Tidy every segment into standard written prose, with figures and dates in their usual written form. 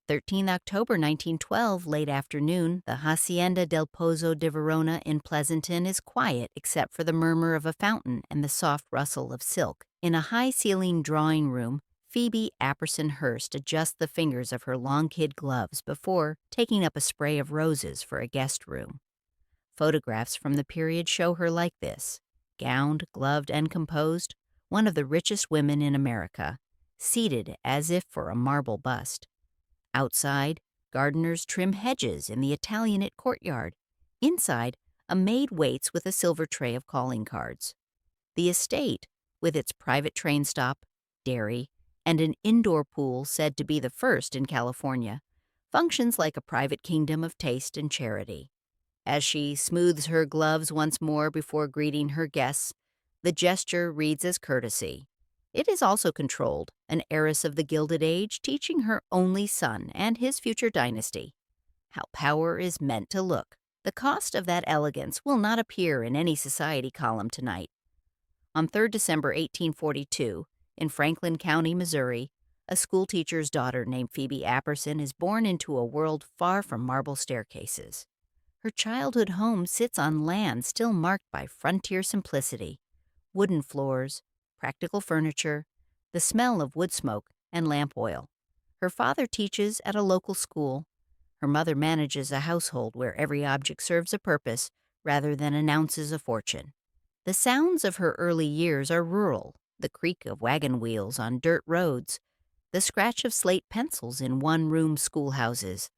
13 October 1912, late afternoon, the Hacienda del Pozo de Verona in Pleasanton is quiet except for the murmur of a fountain and the soft rustle of silk. In a high-ceilinged drawing room, Phoebe Apperson Hearst adjusts the fingers of her long kid gloves before taking up a spray of roses for a guest room. Photographs from the period show her like this: gowned, gloved, and composed, one of the richest women in America, seated as if for a marble bust. Outside, gardeners trim hedges in the Italianate courtyard. Inside, a maid waits with a silver tray of calling cards. The estate, with its private train stop, dairy, and an indoor pool said to be the first in California, functions like a private kingdom of taste and charity. As she smooths her gloves once more before greeting her guests, the gesture reads as courtesy. It is also controlled, an heiress of the Gilded Age teaching her only son and his future dynasty how power is meant to look. The cost of that elegance will not appear in any society column tonight. On 3rd December 1842, in Franklin County, Missouri, a schoolteacher's daughter named Phoebe Apperson is born into a world far from marble staircases. Her childhood home sits on land still marked by frontier simplicity: wooden floors, practical furniture, the smell of wood smoke, and lamp oil. Her father teaches at a local school. Her mother manages a household where every object serves a purpose rather than announces a fortune. The sounds of her early years are rural: the creak of wagon wheels on dirt roads, the scratch of slate pencils in one-room schoolhouses,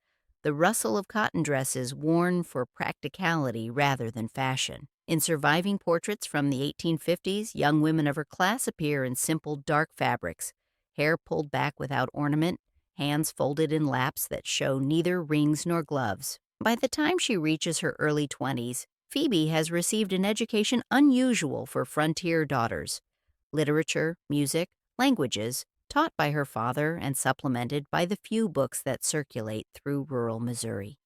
the rustle of cotton dresses worn for practicality rather than fashion. In surviving portraits from the 1850s, young women of her class appear in simple, dark fabrics, hair pulled back without ornament, hands folded in laps that show neither rings nor gloves. By the time she reaches her early 20s, Phoebe has received an education unusual for frontier daughters: literature, music, languages, taught by her father and supplemented by the few books that circulate through rural Missouri.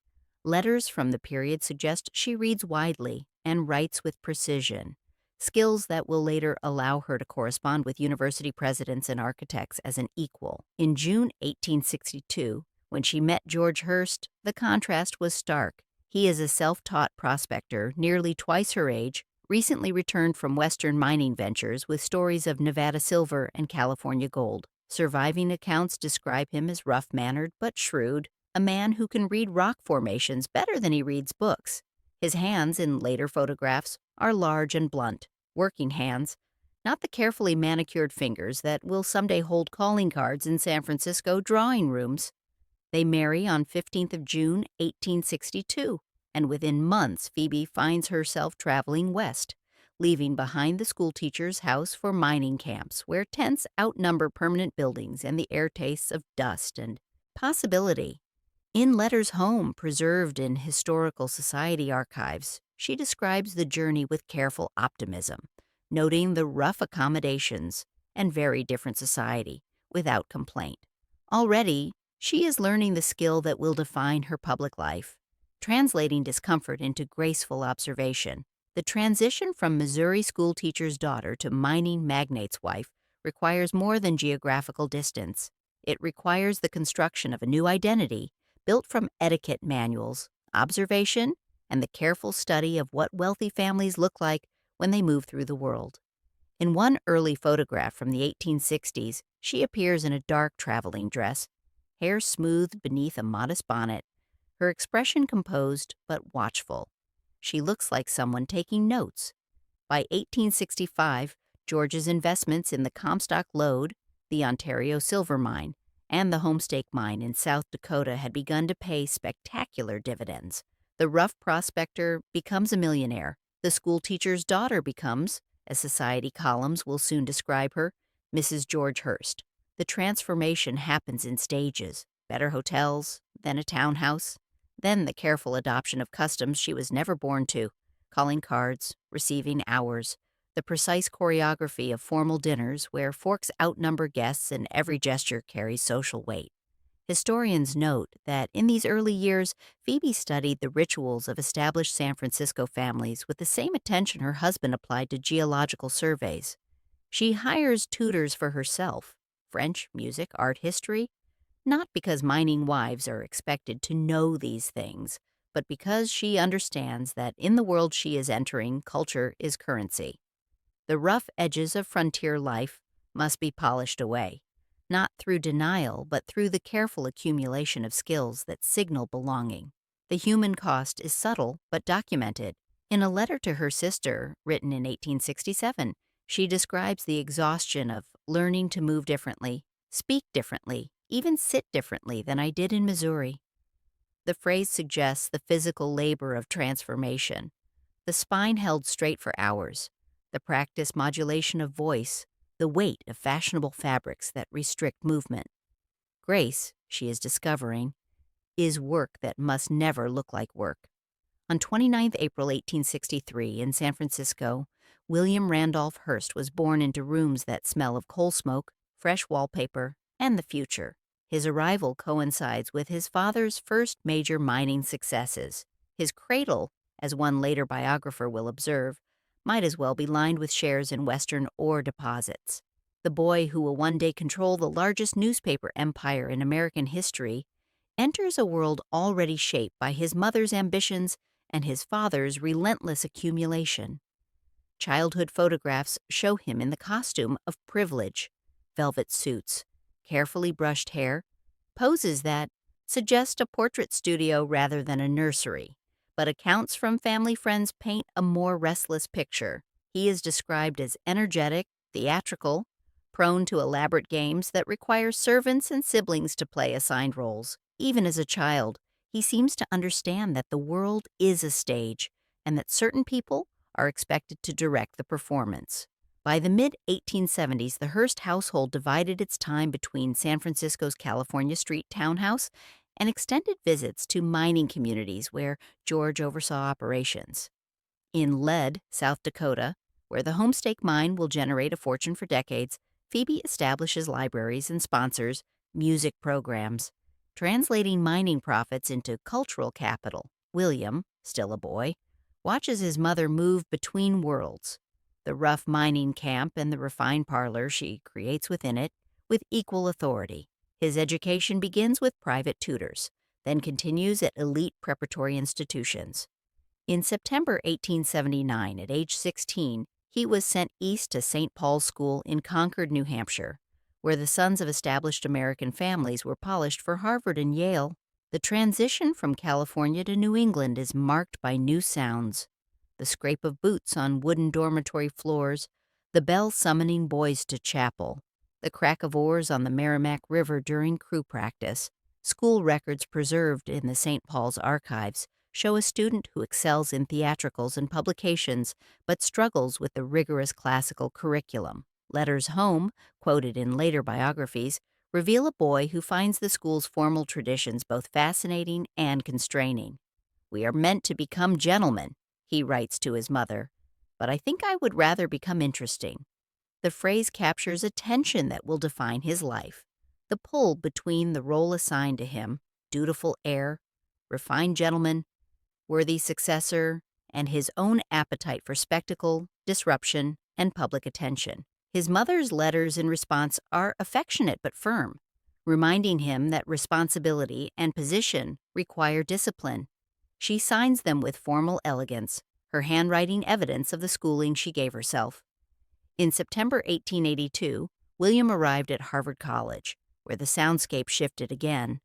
Letters from the period suggest she reads widely and writes with precision, skills that will later allow her to correspond with university presidents and architects as an equal. In June 1862, when she met George Hearst, the contrast was stark. He is a self-taught prospector, nearly twice her age, recently returned from Western mining ventures with stories of Nevada silver and California gold. Surviving accounts describe him as rough-mannered but shrewd, a man who can read rock formations better than he reads books. His hands, in later photographs, are large and blunt, working hands, not the carefully manicured fingers that will someday hold calling cards in San Francisco drawing rooms. They marry on 15th of June, 1862. And within months Phoebe finds herself traveling west, leaving behind the schoolteacher's house for mining camps where tents outnumber permanent buildings and the air tastes of dust and possibility. In letters home, preserved in historical society archives, she describes the journey with careful optimism, noting the rough accommodations and very different society without complaint. Already, she is learning the skill that will define her public life, translating discomfort into graceful observation. The transition from Missouri schoolteacher's daughter to mining magnate's wife requires more than geographical distance. It requires the construction of a new identity built from etiquette manuals, observation, and the careful study of what wealthy families look like when they move through the world. In one early photograph from the 1860s, she appears in a dark traveling dress, hair smoothed beneath a modest bonnet, her expression composed but watchful. She looks like someone taking notes. By 1865, George's investments in the Comstock Lode, the Ontario silver mine, and the Homestake mine in South Dakota had begun to pay spectacular dividends. The rough prospector becomes a millionaire. The schoolteacher's daughter becomes, as society columns will soon describe her, Mrs. George Hearst. The transformation happens in stages: better hotels, then a townhouse, then the careful adoption of customs she was never born to: calling cards, receiving hours, the precise choreography of formal dinners where forks outnumber guests and every gesture carries social weight. Historians note that in these early years, Phoebe studied the rituals of established San Francisco families with the same attention her husband applied to geological surveys. She hires tutors for herself: French, music, art history, Not because mining wives are expected to know these things, but because she understands that in the world she is entering, culture is currency. The rough edges of frontier life must be polished away, not through denial, but through the careful accumulation of skills that signal belonging. The human cost is subtle but documented. In a letter to her sister, written in 1867, she describes the exhaustion of learning to move differently, speak differently, even sit differently than I did in Missouri. The phrase suggests the physical labor of transformation, the spine held straight for hours, the practiced modulation of voice, the weight of fashionable fabrics that restrict movement. Grace, she is discovering, is work that must never look like work. On 29 April 1863, in San Francisco, William Randolph Hearst was born into rooms that smell of coal smoke, fresh wallpaper, and the future. His arrival coincides with his father's first major mining successes. His cradle, as one later biographer will observe, might as well be lined with shares in Western ore deposits. The boy who will one day control the largest newspaper empire in American history enters a world already shaped by his mother's ambitions and his father's relentless accumulation. Childhood photographs show him in the costume of privilege, velvet suits, carefully brushed hair, poses that suggest a portrait studio rather than a nursery, but accounts from family friends paint a more restless picture. He is described as energetic, theatrical, prone to elaborate games that require servants and siblings to play assigned roles. Even as a child, he seems to understand that the world is a stage and that certain people are expected to direct the performance. By the mid-1870s, the Hearst household divided its time between San Francisco's California Street townhouse and extended visits to mining communities where George oversaw operations. In Lead, South Dakota, where the Homestake mine will generate a fortune for decades, Phoebe establishes libraries and sponsors music programs, translating mining profits into cultural capital. William, still a boy, watches his mother move between worlds, the rough mining camp and the refined parlor she creates within it, with equal authority. His education begins with private tutors, then continues at elite preparatory institutions. In September 1879, at age 16, he was sent east to St. Paul's School in Concord, New Hampshire, where the sons of established American families were polished for Harvard and Yale. The transition from California to New England is marked by new sounds: the scrape of boots on wooden dormitory floors, the bell summoning boys to chapel, the crack of oars on the Merrimack River during crew practice. School records preserved in the St. Paul's archives show a student who excels in theatricals and publications but struggles with the rigorous classical curriculum. Letters home, quoted in later biographies, reveal a boy who finds the school's formal traditions both fascinating and constraining. "We are meant to become gentlemen," he writes to his mother, "but I think I would rather become interesting." The phrase captures a tension that will define his life: the pull between the role assigned to him, dutiful heir, refined gentleman, worthy successor, and his own appetite for spectacle, disruption, and public attention. His mother's letters in response are affectionate but firm, reminding him that responsibility and position require discipline. She signs them with formal elegance, her handwriting evidence of the schooling she gave herself. In September 1882, William arrived at Harvard College, where the soundscape shifted again.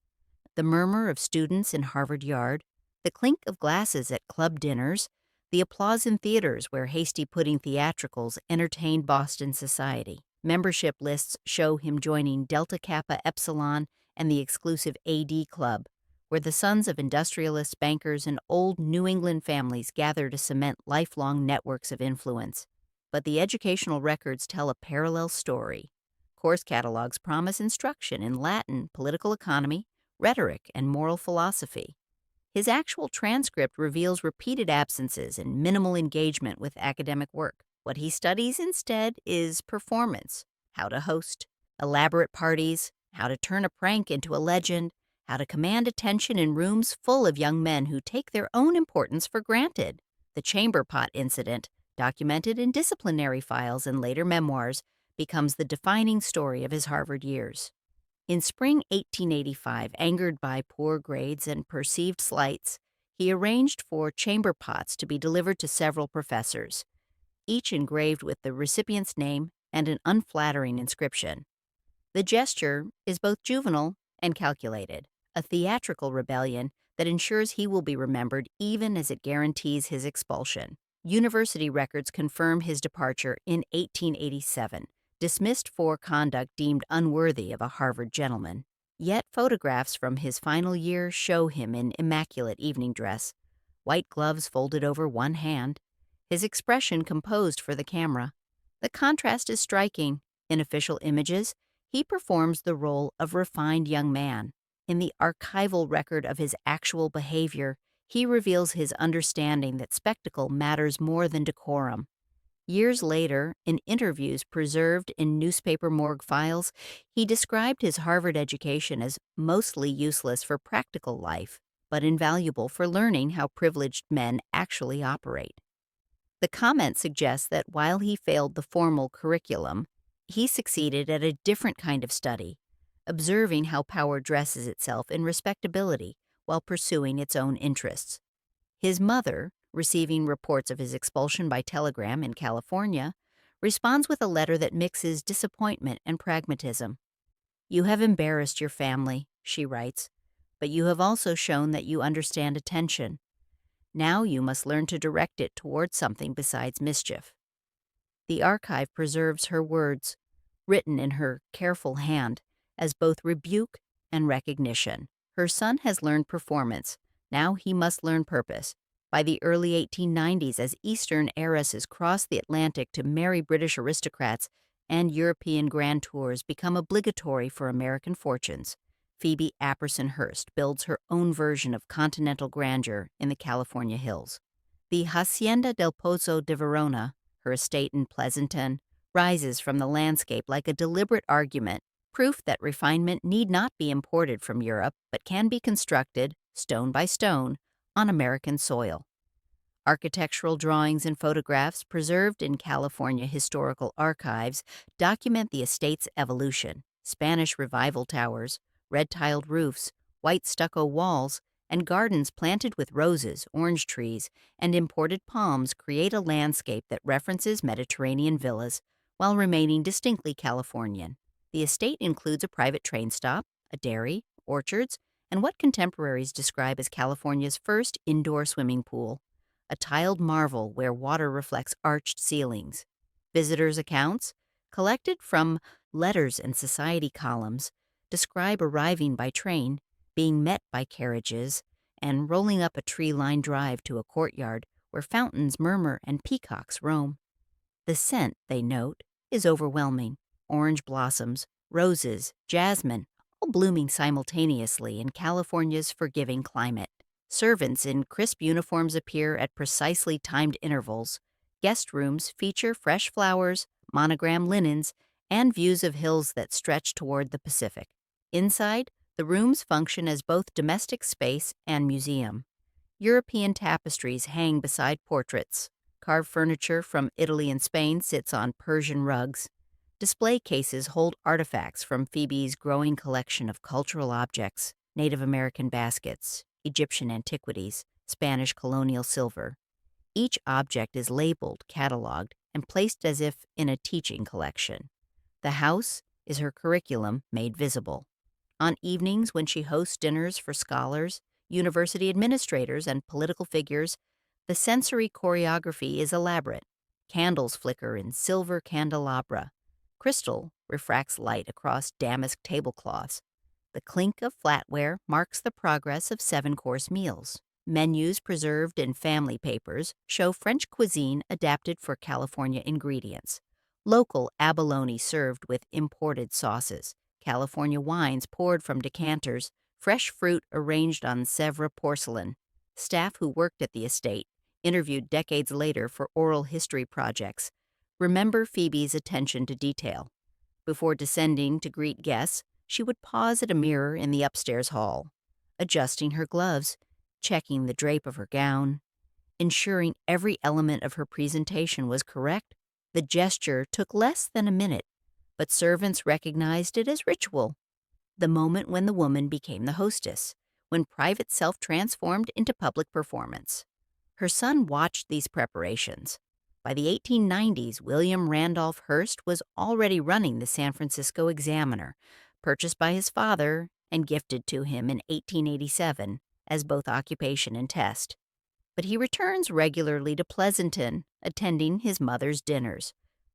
The murmur of students in Harvard Yard, the clink of glasses at club dinners, the applause in theaters where hasty pudding theatricals entertained Boston society. Membership lists show him joining Delta Kappa Epsilon and the exclusive AD Club, where the sons of industrialists, bankers, and old New England families gather to cement lifelong networks of influence. But the educational records tell a parallel story. Course catalogs promise instruction in Latin, political economy, rhetoric, and moral philosophy. His actual transcript reveals repeated absences and minimal engagement with academic work. What he studies instead is performance: how to host elaborate parties, how to turn a prank into a legend, how to command attention in rooms full of young men who take their own importance for granted. The chamber pot incident, documented in disciplinary files and later memoirs, becomes the defining story of his Harvard years. In spring 1885, angered by poor grades and perceived slights, he arranged for chamber pots to be delivered to several professors, each engraved with the recipient's name and an unflattering inscription. The gesture is both juvenile and calculated, a theatrical rebellion that ensures he will be remembered even as it guarantees his expulsion. University records confirm his departure in 1887, dismissed for conduct deemed unworthy of a Harvard gentleman. Yet photographs from his final year show him in immaculate evening dress, white gloves folded over one hand, his expression composed for the camera. The contrast is striking. In official images, he performs the role of refined young man. In the archival record of his actual behavior, he reveals his understanding that spectacle matters more than decorum. Years later, in interviews preserved in newspaper morgue files, he described his Harvard education as mostly useless for practical life, but invaluable for learning how privileged men actually operate. The comment suggests that while he failed the formal curriculum, he succeeded at a different kind of study, observing how power dresses itself in respectability while pursuing its own interests. His mother, receiving reports of his expulsion by telegram in California, responds with a letter that mixes disappointment and pragmatism. "You have embarrassed your family," she writes, "but you have also shown that you understand attention. Now you must learn to direct it towards something besides mischief." The archive preserves her words, written in her careful hand, as both rebuke and recognition. Her son has learned performance. Now he must learn purpose. By the early 1890s, as Eastern heiresses cross the Atlantic to marry British aristocrats and European grand tours become obligatory for American fortunes, Phoebe Apperson Hearst builds her own version of continental grandeur in the California hills. The Hacienda del Pozo de Verona, her estate in Pleasanton, rises from the landscape like a deliberate argument, proof that refinement need not be imported from Europe but can be constructed, stone by stone, on American soil. Architectural drawings and photographs preserved in California historical archives document the estate's evolution. Spanish Revival towers, red-tiled roofs, white stucco walls, and gardens planted with roses, orange trees, and imported palms create a landscape that references Mediterranean villas while remaining distinctly Californian. The estate includes a private train stop, a dairy, orchards, and what contemporaries describe as California's first indoor swimming pool, a tiled marvel where water reflects arched ceilings. Visitors' accounts, collected from letters and society columns, describe arriving by train, being met by carriages, and rolling up a tree-lined drive to a courtyard where fountains murmur and peacocks roam. The scent, they note, is overwhelming. Orange blossoms, roses, jasmine, all blooming simultaneously in California's forgiving climate. Servants in crisp uniforms appear at precisely timed intervals. Guest rooms feature fresh flowers, monogram linens, and views of hills that stretch toward the Pacific. Inside, the rooms function as both domestic space and museum. European tapestries hang beside portraits. Carved furniture from Italy and Spain sits on Persian rugs. Display cases hold artifacts from Phoebe's growing collection of cultural objects, Native American baskets, Egyptian antiquities, Spanish colonial silver. Each object is labeled, cataloged, and placed as if in a teaching collection. The house is her curriculum made visible. On evenings when she hosts dinners for scholars, university administrators, and political figures, the sensory choreography is elaborate. Candles flicker in silver candelabra. Crystal refracts light across damask tablecloths. The clink of flatware marks the progress of 7-course meals. Menus preserved in family papers show French cuisine adapted for California ingredients. Local abalone served with imported sauces. California wines poured from decanters, fresh fruit arranged on Sèvres porcelain. Staff who worked at the estate, interviewed decades later for oral history projects, remember Phoebe's attention to detail. Before descending to greet guests, she would pause at a mirror in the upstairs hall, adjusting her gloves, checking the drape of her gown, ensuring every element of her presentation was correct. The gesture took less than a minute, but servants recognized it as ritual. the moment when the woman became the hostess, when private self transformed into public performance. Her son watched these preparations. By the 1890s, William Randolph Hearst was already running the San Francisco Examiner, purchased by his father and gifted to him in 1887 as both occupation and test. But he returns regularly to Pleasanton, attending his mother's dinners,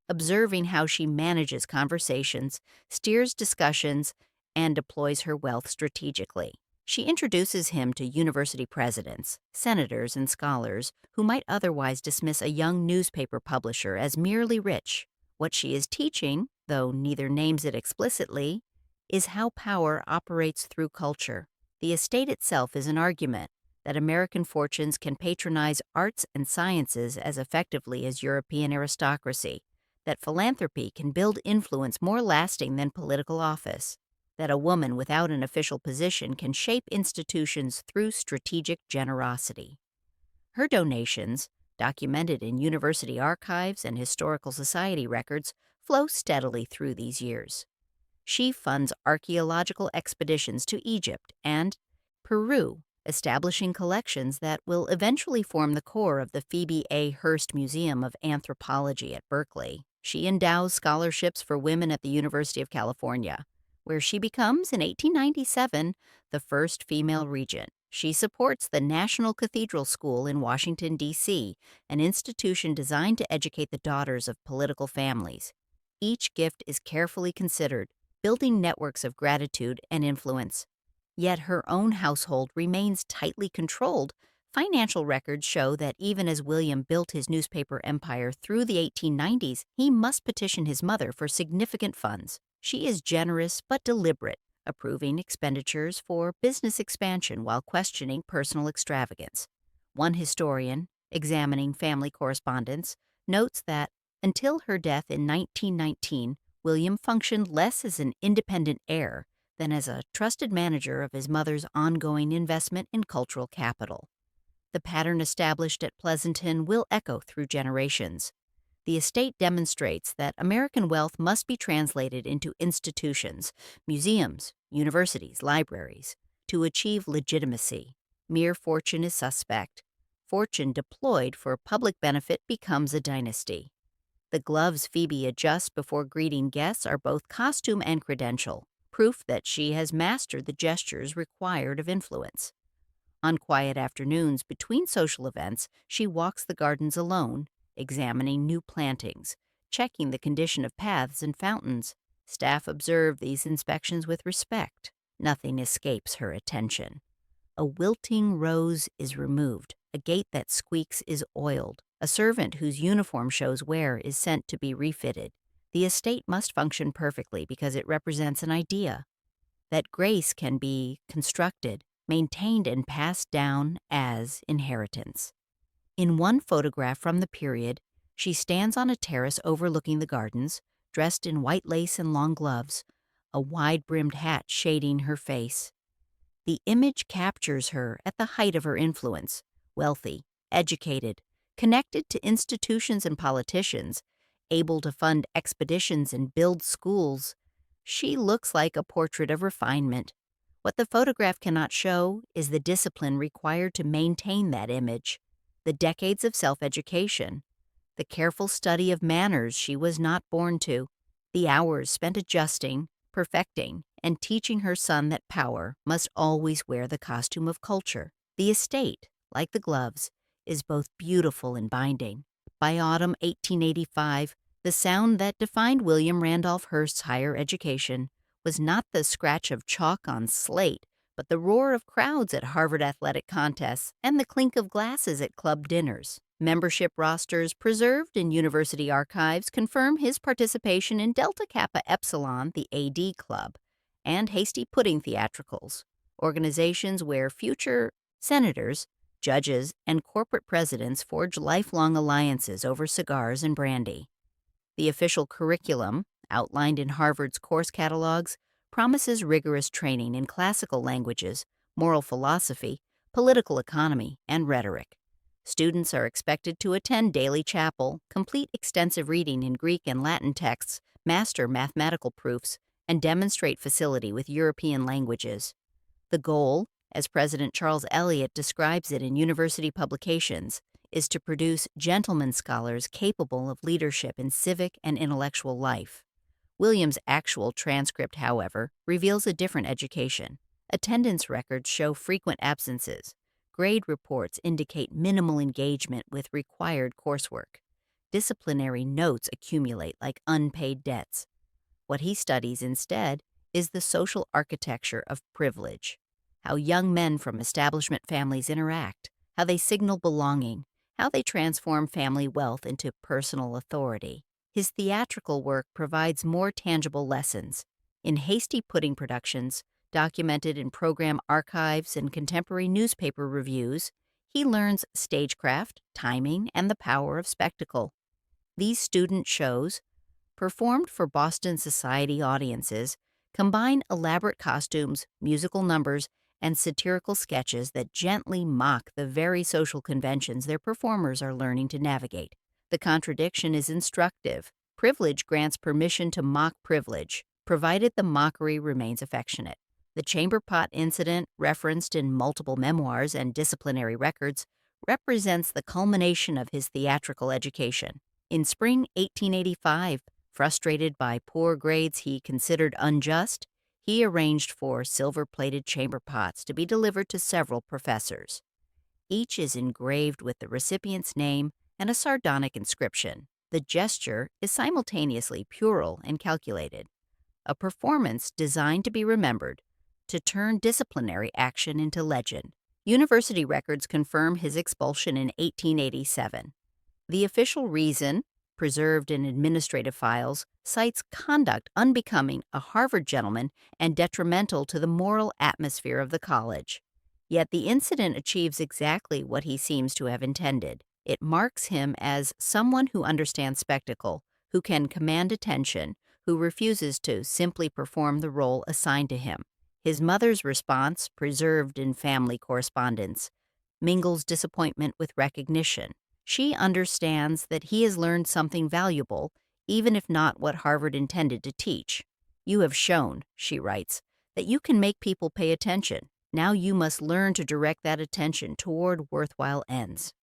observing how she manages conversations, steers discussions, and deploys her wealth strategically. She introduces him to university presidents, senators, and scholars who might otherwise dismiss a young newspaper publisher as merely rich. What she is teaching, though neither names it explicitly, is how power operates through culture. The estate itself is an argument that American fortunes can patronize arts and sciences as effectively as European aristocracy, that philanthropy can build influence more lasting than political office, that a woman without an official position can shape institutions through strategic generosity. Her donations, documented in university archives and historical society records, flow steadily through these years. She funds archaeological expeditions to Egypt and Peru, establishing collections that will eventually form the core of the Phoebe A. Hearst Museum of Anthropology at Berkeley. She endows scholarships for women at the University of California, where she becomes, in 1897, the first female regent. She supports the National Cathedral School in Washington, D.C., an institution designed to educate the daughters of political families. Each gift is carefully considered, building networks of gratitude and influence. Yet her own household remains tightly controlled. Financial records show that even as William built his newspaper empire through the 1890s, he must petition his mother for significant funds. She is generous but deliberate, approving expenditures for business expansion while questioning personal extravagance. One historian, examining family correspondence, notes that until her death in 1919, William functioned less as an independent heir than as a trusted manager of his mother's ongoing investment in cultural capital. The pattern established at Pleasanton will echo through generations. The estate demonstrates that American wealth must be translated into institutions, museums, universities, libraries, to achieve legitimacy. Mere fortune is suspect. Fortune deployed for public benefit becomes a dynasty. The gloves Phoebe adjusts before greeting guests are both costume and credential, proof that she has mastered the gestures required of influence. On quiet afternoons between social events, she walks the gardens alone, examining new plantings, checking the condition of paths and fountains. Staff observe these inspections with respect. Nothing escapes her attention. A wilting rose is removed, a gate that squeaks is oiled, a servant whose uniform shows wear is sent to be refitted. The estate must function perfectly because it represents an idea. That grace can be constructed, maintained, and passed down as inheritance. In one photograph from the period, she stands on a terrace overlooking the gardens, dressed in white lace and long gloves, a wide-brimmed hat shading her face. The image captures her at the height of her influence, wealthy, educated, connected to institutions and politicians, able to fund expeditions and build schools. She looks like a portrait of refinement. What the photograph cannot show is the discipline required to maintain that image, the decades of self-education, the careful study of manners she was not born to, the hours spent adjusting, perfecting, and teaching her son that power must always wear the costume of culture. The estate, like the gloves, is both beautiful and binding. By autumn 1885, the sound that defined William Randolph Hearst's higher education was not the scratch of chalk on slate, but the roar of crowds at Harvard athletic contests and the clink of glasses at club dinners. Membership rosters preserved in university archives confirm his participation in Delta Kappa Epsilon, the AD Club, and Hasty Pudding Theatricals, organizations where future senators, judges, and corporate presidents forge lifelong alliances over cigars and brandy. The official curriculum, outlined in Harvard's course catalogs, promises rigorous training in classical languages, moral philosophy, political economy, and rhetoric. Students are expected to attend daily chapel, complete extensive reading in Greek and Latin texts, master mathematical proofs, and demonstrate facility with European languages. The goal, as President Charles Eliot describes it in university publications, is to produce gentleman scholars capable of leadership in civic and intellectual life. William's actual transcript, however, reveals a different education. Attendance records show frequent absences. Grade reports indicate minimal engagement with required coursework. Disciplinary notes accumulate like unpaid debts. What he studies instead is the social architecture of privilege, how young men from establishment families interact, how they signal belonging, how they transform family wealth into personal authority. His theatrical work provides more tangible lessons. In hasty pudding productions, documented in program archives and contemporary newspaper reviews, he learns stagecraft, timing, and the power of spectacle. These student shows, performed for Boston society audiences, combine elaborate costumes, musical numbers, and satirical sketches that gently mock the very social conventions their performers are learning to navigate. The contradiction is instructive. Privilege grants permission to mock privilege, provided the mockery remains affectionate. The chamber pot incident, referenced in multiple memoirs and disciplinary records, represents the culmination of his theatrical education. In spring 1885, frustrated by poor grades he considered unjust, he arranged for silver-plated chamber pots to be delivered to several professors. Each is engraved with the recipient's name and a sardonic inscription. The gesture is simultaneously puerile and calculated, a performance designed to be remembered, to turn disciplinary action into legend. University records confirm his expulsion in 1887. The official reason, preserved in administrative files, cites conduct unbecoming a Harvard gentleman and detrimental to the moral atmosphere of the college. Yet the incident achieves exactly what he seems to have intended. It marks him as someone who understands spectacle, who can command attention, who refuses to simply perform the role assigned to him. His mother's response, preserved in family correspondence, mingles disappointment with recognition. She understands that he has learned something valuable, even if not what Harvard intended to teach. "You have shown," she writes, "that you can make people pay attention. Now you must learn to direct that attention toward worthwhile ends."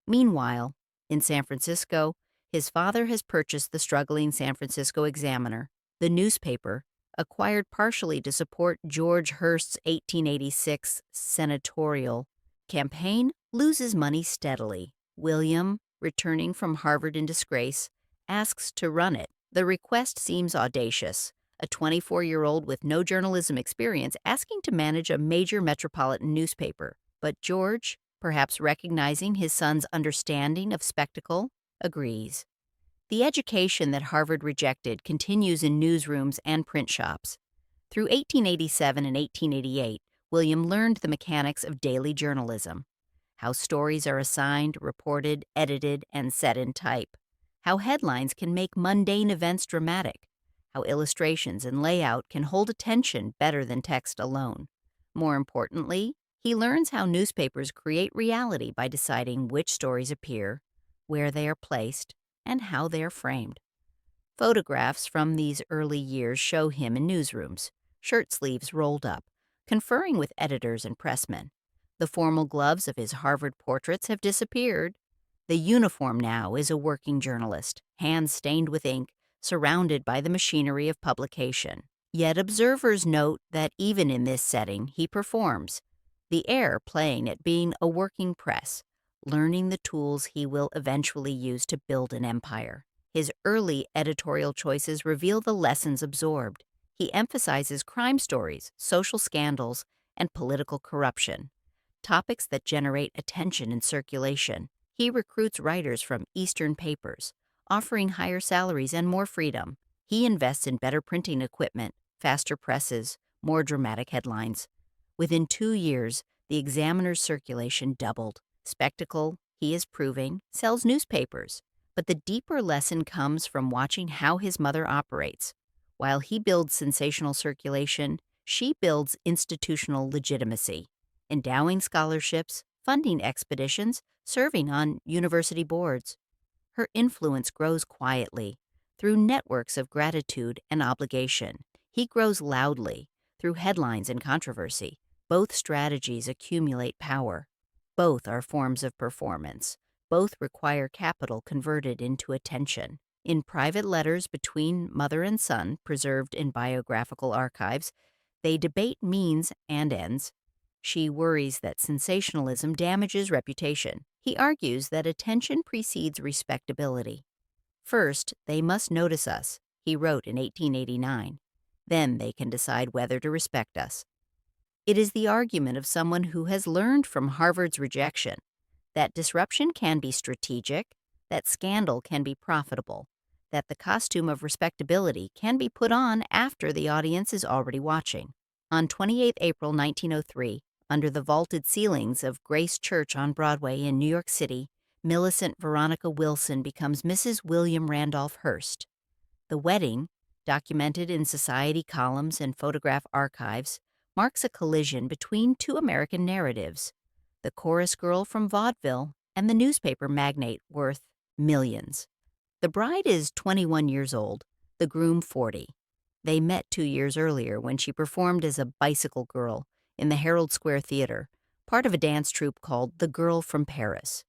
Meanwhile, in San Francisco, his father has purchased the struggling San Francisco Examiner. The newspaper, acquired partially to support George Hearst's 1886 senatorial campaign, loses money steadily. William, returning from Harvard in disgrace, asks to run it. The request seems audacious. A 24-year-old with no journalism experience asking to manage a major metropolitan newspaper. But George, perhaps recognizing his son's understanding of spectacle, agrees. The education that Harvard rejected continues in newsrooms and print shops. Through 1887 and 1888, William learned the mechanics of daily journalism, how stories are assigned, reported, edited, and set in type, how headlines can make mundane events dramatic, how illustrations and layout can hold attention better than text alone. More importantly, he learns how newspapers create reality by deciding which stories appear, where they are placed, and how they are framed. Photographs from these early years show him in newsrooms, shirt sleeves rolled up, conferring with editors and pressmen. The formal gloves of his Harvard portraits have disappeared. The uniform now is a working journalist, hands stained with ink, surrounded by the machinery of publication. Yet observers note that even in this setting he performs, the air playing at being a working press, learning the tools he will eventually use to build an empire. His early editorial choices reveal the lessons absorbed. He emphasizes crime stories, social scandals, and political corruption, topics that generate attention and circulation. He recruits writers from Eastern papers, offering higher salaries and more freedom. He invests in better printing equipment, faster presses, more dramatic headlines. Within 2 years, the Examiner's circulation doubled. Spectacle, he is proving, sells newspapers. But the deeper lesson comes from watching how his mother operates. While he builds sensational circulation, she builds institutional legitimacy, endowing scholarships, funding expeditions, serving on university boards. Her influence grows quietly, through networks of gratitude and obligation. He grows loudly through headlines and controversy. Both strategies accumulate power. Both are forms of performance. Both require capital converted into attention. In private letters between mother and son, preserved in biographical archives, they debate means and ends. She worries that sensationalism damages reputation. He argues that attention precedes respectability. First, they must notice us, he wrote in 1889. Then they can decide whether to respect us. It is the argument of someone who has learned from Harvard's rejection that disruption can be strategic, that scandal can be profitable, that the costume of respectability can be put on after the audience is already watching. On 28 April 1903, under the vaulted ceilings of Grace Church on Broadway in New York City, Millicent Veronica Wilson becomes Mrs. William Randolph Hearst. The wedding, documented in society columns and photograph archives, marks a collision between two American narratives, the chorus girl from vaudeville and the newspaper magnate worth millions. The bride is 21 years old, the groom 40. They met 2 years earlier when she performed as a bicycle girl in the Herald Square Theater, part of a dance troupe called The Girl from Paris.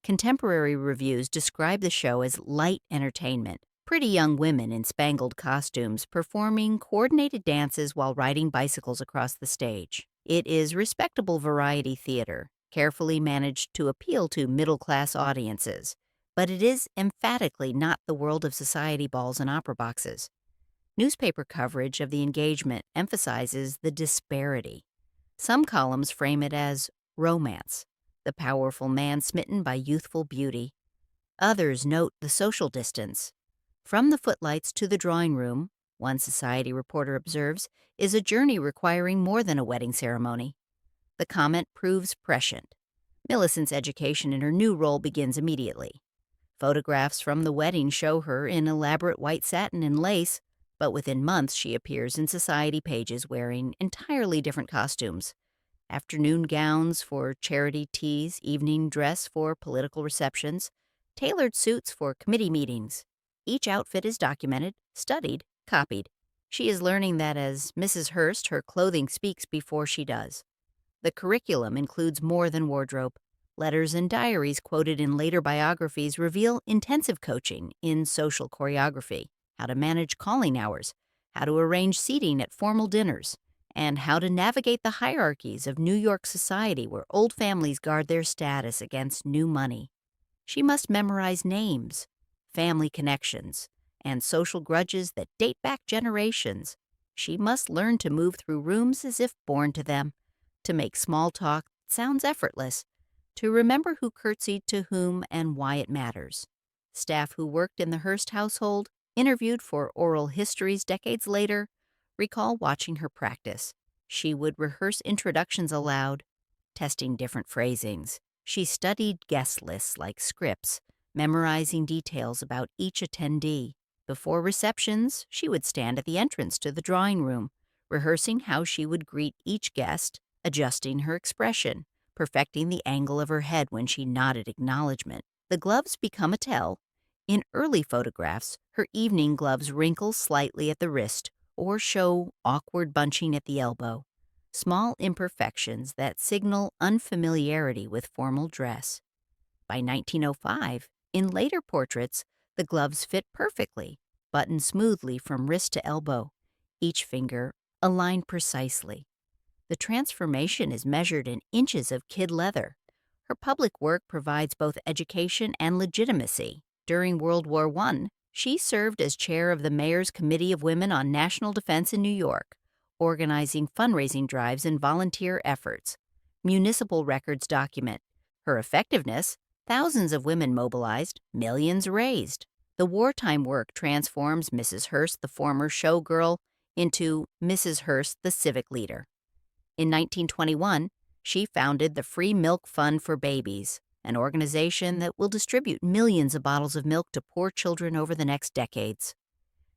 Contemporary reviews describe the show as light entertainment, pretty young women in spangled costumes performing coordinated dances while riding bicycles across the stage. It is respectable variety theater, carefully managed to appeal to middle-class audiences, but it is emphatically not the world of society balls and opera boxes. Newspaper coverage of the engagement emphasizes the disparity. Some columns frame it as romance, the powerful man smitten by youthful beauty. Others note the social distance. From the footlights to the drawing room, one society reporter observes, is a journey requiring more than a wedding ceremony. The comment proves prescient. Millicent's education in her new role begins immediately. Photographs from the wedding show her in elaborate white satin and lace, but within months she appears in society pages wearing entirely different costumes. Afternoon gowns for charity teas, evening dress for political receptions, tailored suits for committee meetings. Each outfit is documented, studied, copied. She is learning that as Mrs. Hearst, her clothing speaks before she does. The curriculum includes more than wardrobe. Letters and diaries quoted in later biographies reveal intensive coaching in social choreography, how to manage calling hours, how to arrange seating at formal dinners, and how to navigate the hierarchies of New York society where old families guard their status against new money. She must memorize names, family connections, and social grudges that date back generations. She must learn to move through rooms as if born to them, to make small talk that sounds effortless, to remember who curtsied to whom and why it matters. Staff who worked in the Hearst household, interviewed for oral histories decades later, recall watching her practice. She would rehearse introductions aloud, testing different phrasings. She studied guest lists like scripts, memorizing details about each attendee. Before receptions, she would stand at the entrance to the drawing room, rehearsing how she would greet each guest, adjusting her expression, perfecting the angle of her head when she nodded acknowledgement. The gloves become a tell. In early photographs, her evening gloves wrinkle slightly at the wrist or show awkward bunching at the elbow, small imperfections that signal unfamiliarity with formal dress. By 1905, in later portraits, the gloves fit perfectly, buttoned smoothly from wrist to elbow, each finger aligned precisely. The transformation is measured in inches of kid leather. Her public work provides both education and legitimacy. During World War I, she served as chair of the Mayor's Committee of Women on National Defense in New York, organizing fundraising drives and volunteer efforts. Municipal records document her effectiveness. Thousands of women mobilized, millions raised. The wartime work transforms Mrs. Hearst, the former showgirl, into Mrs. Hearst, the civic leader. In 1921, she founded the Free Milk Fund for Babies, an organization that will distribute millions of bottles of milk to poor children over the next decades.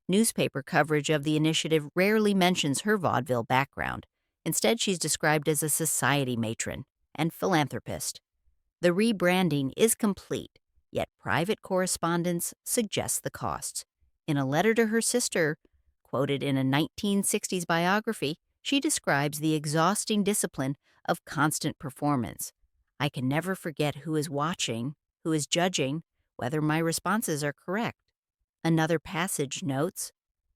Newspaper coverage of the initiative rarely mentions her vaudeville background. Instead, she's described as a society matron and philanthropist. The rebranding is complete, yet private correspondence suggests the costs. In a letter to her sister, Quoted in a 1960s biography, she describes the exhausting discipline of constant performance. I can never forget who is watching, who is judging, whether my responses are correct. Another passage notes,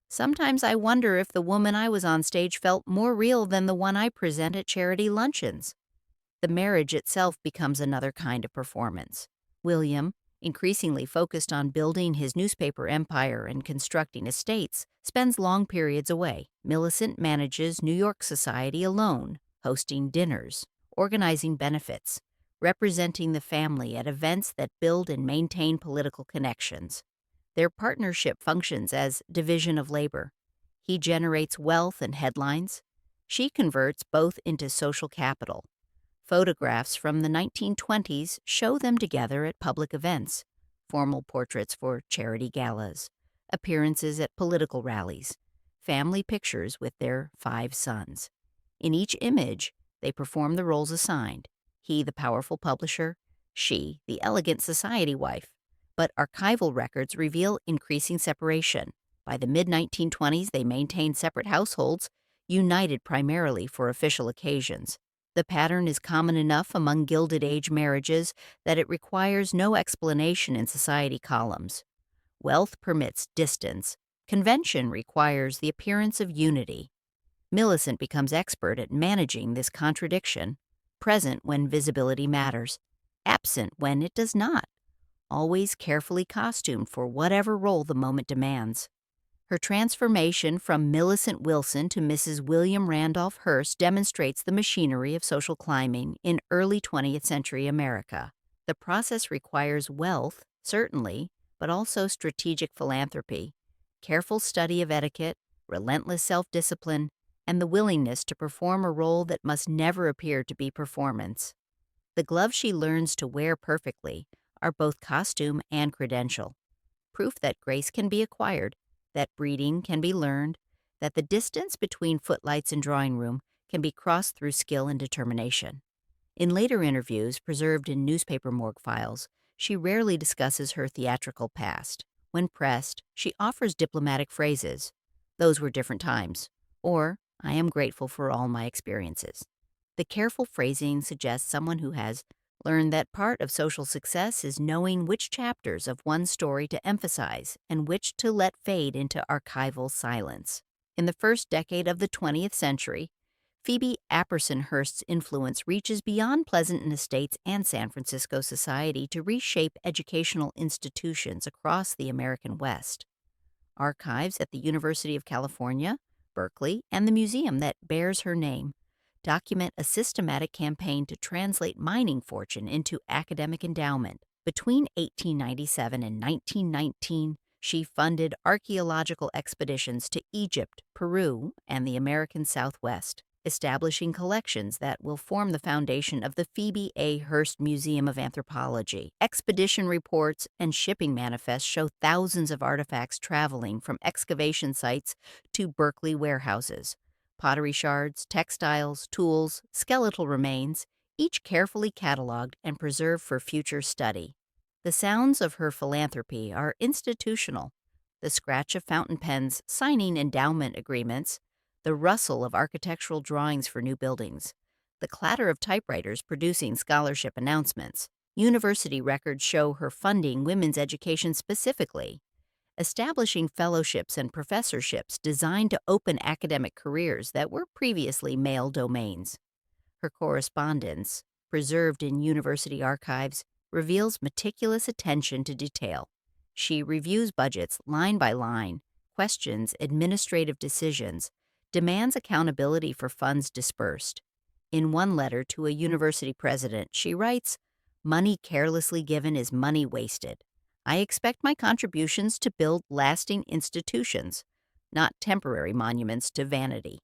sometimes I wonder if the woman I was on stage felt more real than the one I present at charity luncheons. The marriage itself becomes another kind of performance. William, increasingly focused on building his newspaper empire and constructing estates, spends long periods away. Millicent manages New York society alone, hosting dinners, organizing benefits, representing the family at events that build and maintain political connections. Their partnership functions as division of labor. He generates wealth and headlines. She converts both into social capital. Photographs from the 1920s show them together at public events, formal portraits for charity galas, appearances at political rallies, family pictures with their 5 sons. In each image, they perform the roles assigned, he the powerful publisher, she the elegant society wife. But archival records reveal increasing separation. By the mid-1920s, they maintained separate households, united primarily for official occasions. The pattern is common enough among Gilded Age marriages that it requires no explanation in society columns. Wealth permits distance. Convention requires the appearance of unity. Millicent becomes expert at managing this contradiction, present when visibility matters, absent when it does not, always carefully costumed for whatever role the moment demands. Her transformation from Millicent Wilson to Mrs. William Randolph Hearst demonstrates the machinery of social climbing in early 20th century America. The process requires wealth, certainly, but also strategic philanthropy, careful study of etiquette, relentless self-discipline, and the willingness to perform a role that must never appear to be performance. The gloves she learns to wear perfectly are both costume and credential, proof that grace can be acquired, that breeding can be learned, that the distance between footlights and drawing room can be crossed through skill and determination. In later interviews preserved in newspaper morgue files, she rarely discusses her theatrical past. When pressed, she offers diplomatic phrases, "Those were different times," or "I am grateful for all my experiences." The careful phrasing suggests someone who has learned that part of social success is knowing which chapters of one's story to emphasize and which to let fade into archival silence. In the first decade of the 20th century, Phoebe Apperson Hearst's influence reaches beyond Pleasanton Estates and San Francisco society to reshape educational institutions across the American West. Archives at the University of California, Berkeley, and the museum that bears her name document a systematic campaign to translate mining fortune into academic endowment. Between 1897 and 1919, she funded archaeological expeditions to Egypt, Peru, and the American Southwest, establishing collections that will form the foundation of the Phoebe A. Hearst Museum of Anthropology. Expedition reports and shipping manifests show thousands of artifacts traveling from excavation sites to Berkeley warehouses. Pottery shards, textiles, tools, skeletal remains, each carefully cataloged and preserved for future study. The sounds of her philanthropy are institutional. The scratch of fountain pens signing endowment agreements, the rustle of architectural drawings for new buildings, the clatter of typewriters producing scholarship announcements. University records show her funding women's education specifically, establishing fellowships and professorships designed to open academic careers that were previously male domains. Her correspondence, preserved in university archives, reveals meticulous attention to detail. She reviews budgets line by line, questions administrative decisions, demands accountability for funds dispersed. In one letter to a university president, she writes, "Money carelessly given is money wasted. I expect my contributions to build lasting institutions, not temporary monuments to vanity."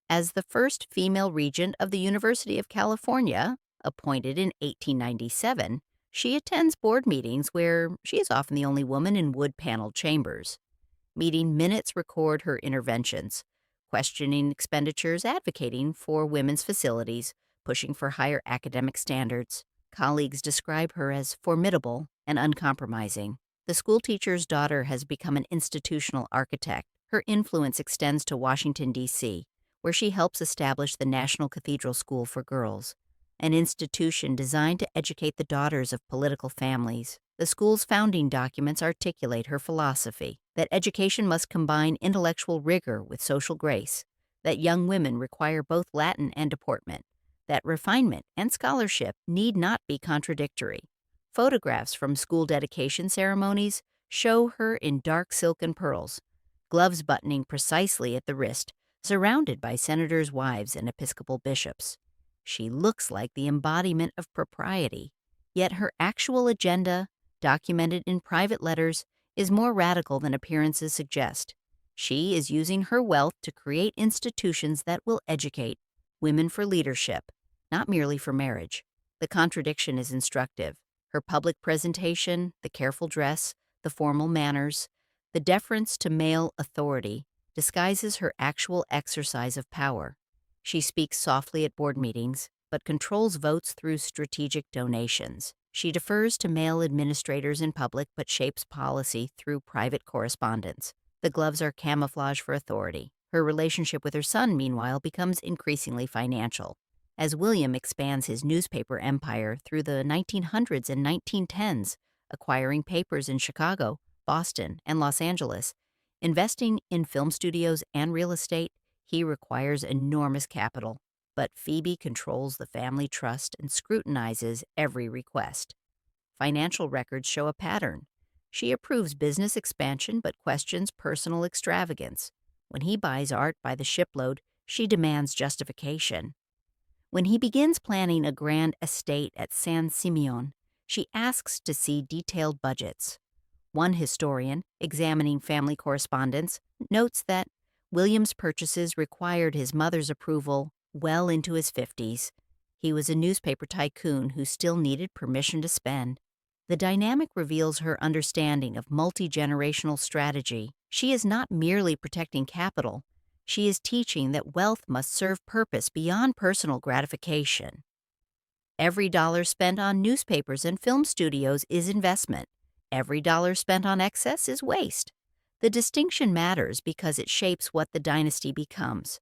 As the first female regent of the University of California, appointed in 1897, she attends board meetings where she is often the only woman in wood-paneled chambers. Meeting minutes record her interventions, questioning expenditures, advocating for women's facilities, pushing for higher academic standards. Colleagues describe her as formidable and uncompromising. The schoolteacher's daughter has become an institutional architect. Her influence extends to Washington, D.C., where she helps establish the National Cathedral School for Girls, an institution designed to educate the daughters of political families. The school's founding documents articulate her philosophy that education must combine intellectual rigor with social grace, that young women require both Latin and deportment, that refinement and scholarship need not be contradictory. Photographs from school dedication ceremonies show her in dark silk and pearls, gloves buttoning precisely at the wrist, surrounded by senators' wives and Episcopal bishops. She looks like the embodiment of propriety, yet her actual agenda, documented in private letters, is more radical than appearances suggest. She is using her wealth to create institutions that will educate women for leadership, not merely for marriage. The contradiction is instructive. Her public presentation, the careful dress, the formal manners, the deference to male authority disguises her actual exercise of power. She speaks softly at board meetings, but controls votes through strategic donations. She defers to male administrators in public, but shapes policy through private correspondence. The gloves are camouflage for authority. Her relationship with her son, meanwhile, becomes increasingly financial. As William expands his newspaper empire through the 1900s and 1910s, acquiring papers in Chicago, Boston, and Los Angeles, investing in film studios and real estate, he requires enormous capital. But Phoebe controls the family trust and scrutinizes every request. Financial records show a pattern. She approves business expansion but questions personal extravagance. When he buys art by the shipload, she demands justification. When he begins planning a grand estate at San Simeon, she asks to see detailed budgets. One historian, examining family correspondence, notes that William's purchases required his mother's approval well into his 50s. He was a newspaper tycoon who still needed permission to spend. The dynamic reveals her understanding of multi-generational strategy. She is not merely protecting capital. She is teaching that wealth must serve purpose beyond personal gratification. Every dollar spent on newspapers and film studios is investment. Every dollar spent on excess is waste. The distinction matters because it shapes what the dynasty becomes.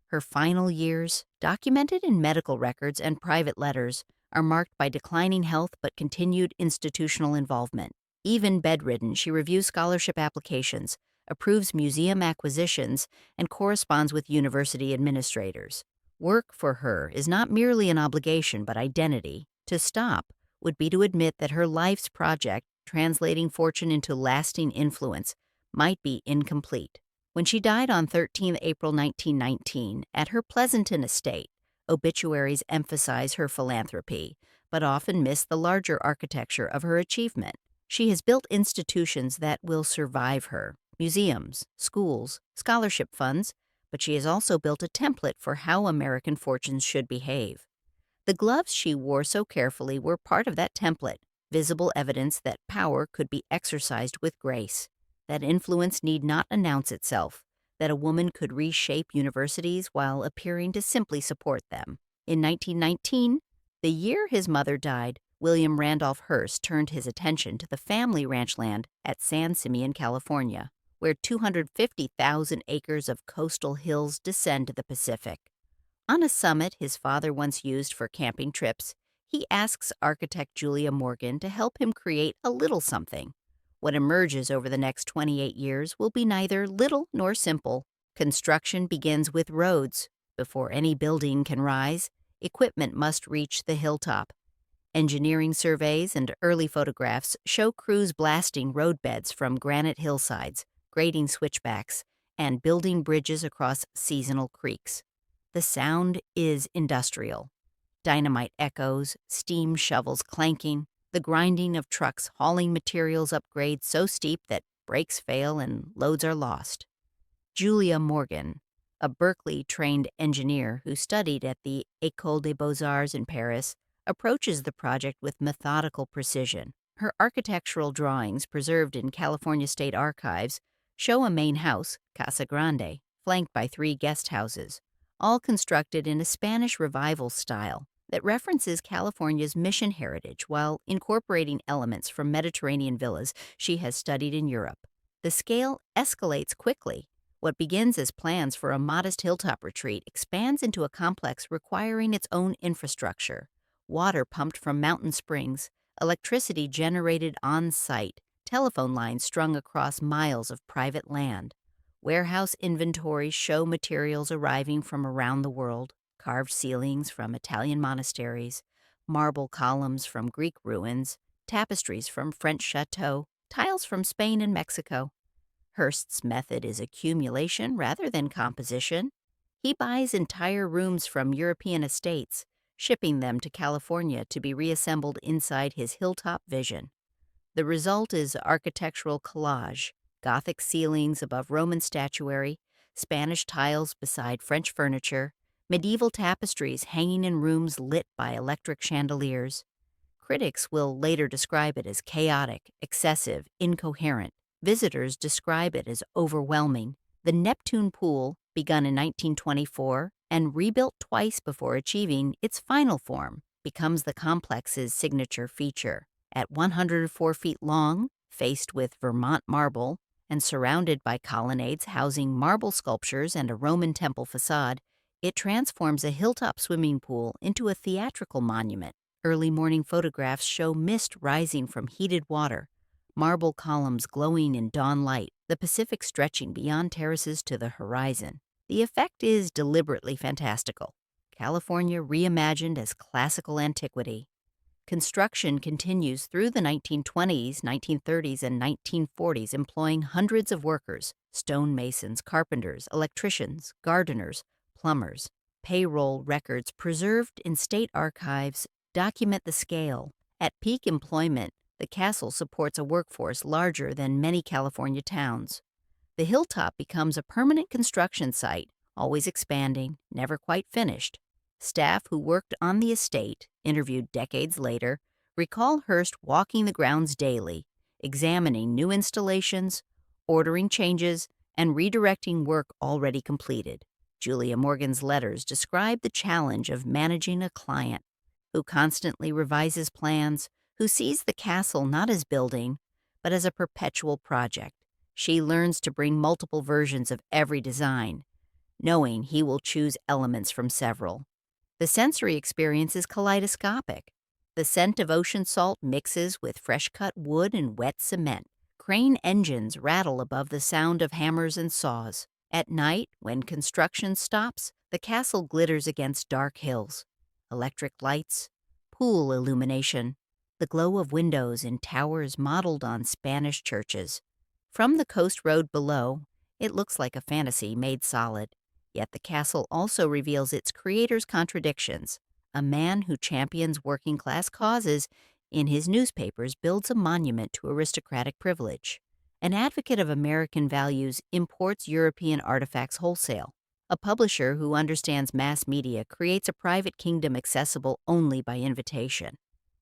Her final years, documented in medical records and private letters, are marked by declining health but continued institutional involvement. Even bedridden, she reviews scholarship applications, approves museum acquisitions, and corresponds with university administrators. Work for her is not merely an obligation but identity. To stop would be to admit that her life's project, translating fortune into lasting influence, might be incomplete. When she died on 13 April 1919 at her Pleasanton estate, obituaries emphasize her philanthropy, but often miss the larger architecture of her achievement. She has built institutions that will survive her: museums, schools, scholarship funds, but she has also built a template for how American fortunes should behave. The gloves she wore so carefully were part of that template, visible evidence that power could be exercised with grace, that influence need not announce itself, that a woman could reshape universities while appearing to simply support them. In 1919, the year his mother died, William Randolph Hearst turned his attention to the family ranch land at San Simeon, California, where 250,000 acres of coastal hills descend to the Pacific. On a summit his father once used for camping trips, he asks architect Julia Morgan to help him create a little something. What emerges over the next 28 years will be neither little nor simple. Construction begins with roads. Before any building can rise, equipment must reach the hilltop. Engineering surveys and early photographs show crews blasting roadbeds from granite hillsides, grading switchbacks, and building bridges across seasonal creeks. The sound is industrial. Dynamite echoes, steam shovels clanking, the grinding of trucks hauling materials up grades so steep that brakes fail and loads are lost. Julia Morgan, a Berkeley-trained engineer who studied at the École des Beaux-Arts in Paris, approaches the project with methodical precision. Her architectural drawings, preserved in California State Archives, show a main house, Casa Grande, flanked by 3 guest houses, all constructed in a Spanish Revival style that references California's mission heritage while incorporating elements from Mediterranean villas she has studied in Europe. The scale escalates quickly. What begins as plans for a modest hilltop retreat expands into a complex requiring its own infrastructure: water pumped from mountain springs, electricity generated on site, telephone lines strung across miles of private land. Warehouse inventories show materials arriving from around the world: carved ceilings from Italian monasteries, marble columns from Greek ruins, tapestries from French chateaux, tiles from Spain and Mexico. Hearst's method is accumulation rather than composition. He buys entire rooms from European estates, shipping them to California to be reassembled inside his hilltop vision. The result is architectural collage: Gothic ceilings above Roman statuary, Spanish tiles beside French furniture, medieval tapestries hanging in rooms lit by electric chandeliers. Critics will later describe it as chaotic, excessive, incoherent. Visitors describe it as overwhelming. The Neptune Pool, begun in 1924 and rebuilt twice before achieving its final form, becomes the complex's signature feature. At 104 feet long, faced with Vermont marble, and surrounded by colonnades housing marble sculptures and a Roman temple facade, it transforms a hilltop swimming pool into a theatrical monument. Early morning photographs show mist rising from heated water, marble columns glowing in dawn light, the Pacific stretching beyond terraces to the horizon. The effect is deliberately fantastical: California reimagined as classical antiquity. Construction continues through the 1920s, 1930s, and 1940s, employing hundreds of workers: stonemasons, carpenters, electricians, gardeners, plumbers. Payroll records preserved in state archives document the scale. At peak employment, the castle supports a workforce larger than many California towns. The hilltop becomes a permanent construction site, always expanding, never quite finished. Staff who worked on the estate, interviewed decades later, recall Hearst walking the grounds daily, examining new installations, ordering changes, and redirecting work already completed. Julia Morgan's letters describe the challenge of managing a client who constantly revises plans, who sees the castle not as building, but as a perpetual project. She learns to bring multiple versions of every design, knowing he will choose elements from several. The sensory experience is kaleidoscopic. The scent of ocean salt mixes with fresh-cut wood and wet cement. Crane engines rattle above the sound of hammers and saws. At night, when construction stops, the castle glitters against dark hills. Electric lights, pool illumination, the glow of windows in towers modeled on Spanish churches. From the coast road below, it looks like a fantasy made solid. Yet the castle also reveals its creator's contradictions. A man who champions working-class causes in his newspapers builds a monument to aristocratic privilege. An advocate of American values imports European artifacts wholesale. A publisher who understands mass media creates a private kingdom accessible only by invitation.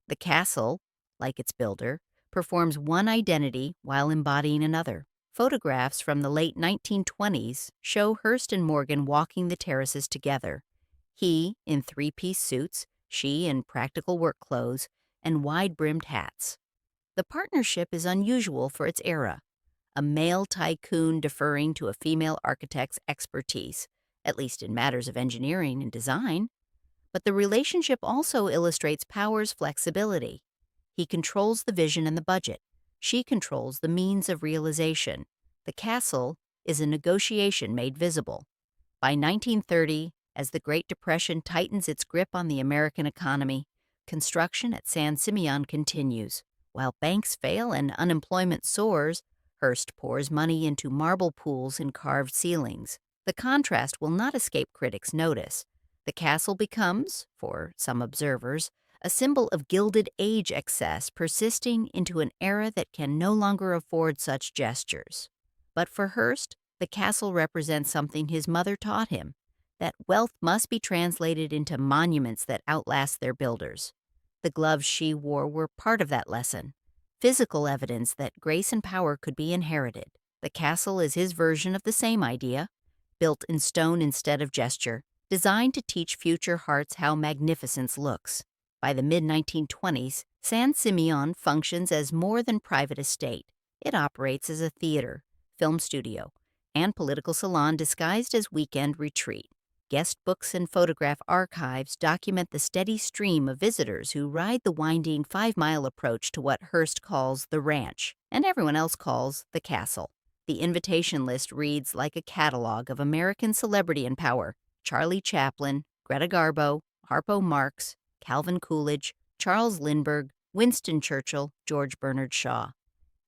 The castle, like its builder, performs one identity while embodying another. Photographs from the late 1920s show Hearst and Morgan walking the terraces together, he in three-piece suits, she in practical work clothes and wide-brimmed hats. The partnership is unusual for its era, a male tycoon deferring to a female architect's expertise, at least in matters of engineering and design. But the relationship also illustrates power's flexibility. He controls the vision and the budget. She controls the means of realization. The castle is a negotiation made visible. By 1930, as the Great Depression tightens its grip on the American economy, construction at San Simeon continues. While banks fail and unemployment soars, Hearst pours money into marble pools and carved ceilings. The contrast will not escape critics' notice. The castle becomes, for some observers, a symbol of Gilded Age excess persisting into an era that can no longer afford such gestures. But for Hearst, the castle represents something his mother taught him, that wealth must be translated into monuments that outlast their builders. The gloves she wore were part of that lesson, physical evidence that grace and power could be inherited. The castle is his version of the same idea, built in stone instead of gesture, designed to teach future hearts how magnificence looks. By the mid-1920s, San Simeon functions as more than private estate. It operates as a theater, film studio, and political salon disguised as weekend retreat. Guest books and photograph archives document the steady stream of visitors who ride the winding 5-mile approach to what Hearst calls the ranch, and everyone else calls the castle. The invitation list reads like a catalog of American celebrity and power: Charlie Chaplin, Greta Garbo, Harpo Marx, Calvin Coolidge, Charles Lindbergh, Winston Churchill, George Bernard Shaw.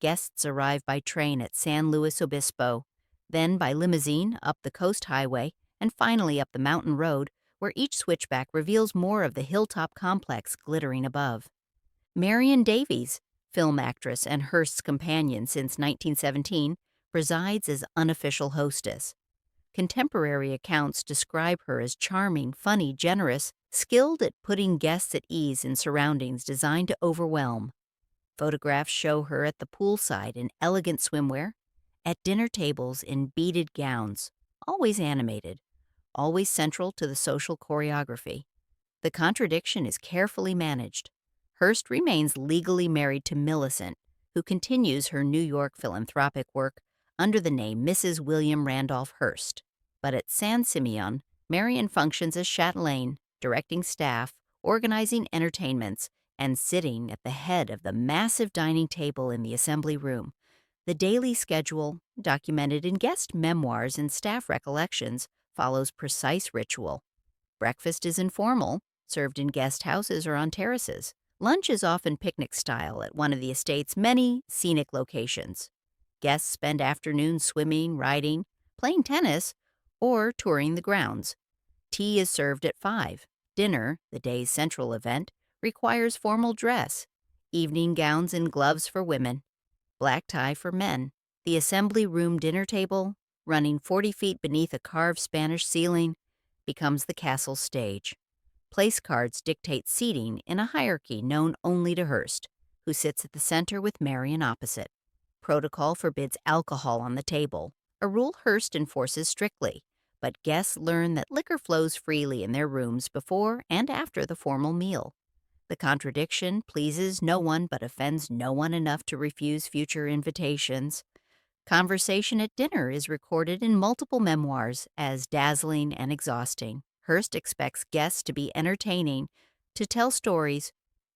Guests arrive by train at San Luis Obispo, then by limousine up the Coast Highway, and finally up the mountain road, where each switchback reveals more of the hilltop complex glittering above. Marion Davies, film actress and Hearst's companion since 1917, presides as unofficial hostess. Contemporary accounts describe her as charming, funny, generous, skilled at putting guests at ease in surroundings designed to overwhelm. Photographs show her at the poolside in elegant swimwear, at dinner tables in beaded gowns, always animated, always central to the social choreography. The contradiction is carefully managed. Hearst remains legally married to Millicent, who continues her New York philanthropic work under the name Mrs. William Randolph Hearst. But at San Simeon, Marion functions as chatelaine, directing staff, organizing entertainments, and sitting at the head of the massive dining table in the assembly room. The daily schedule, documented in guest memoirs and staff recollections, follows precise ritual. Breakfast is informal, served in guest houses or on terraces. Lunch is often picnic style at one of the estate's many scenic locations. Guests spend afternoons swimming, riding, playing tennis, or touring the grounds. Tea is served at 5. Dinner, the day's central event, requires formal dress, evening gowns and gloves for women, black tie for men. The assembly room dinner table, running 40 feet beneath a carved Spanish ceiling, becomes the castle stage. Place cards dictate seating in a hierarchy known only to Hearst, who sits at the center with Marion opposite. Protocol forbids alcohol on the table, a rule Hearst enforces strictly, but guests learn that liquor flows freely in their rooms before and after the formal meal. The contradiction pleases no one but offends no one enough to refuse future invitations. Conversation at dinner is recorded in multiple memoirs as dazzling and exhausting. Hearst expects guests to be entertaining, to tell stories,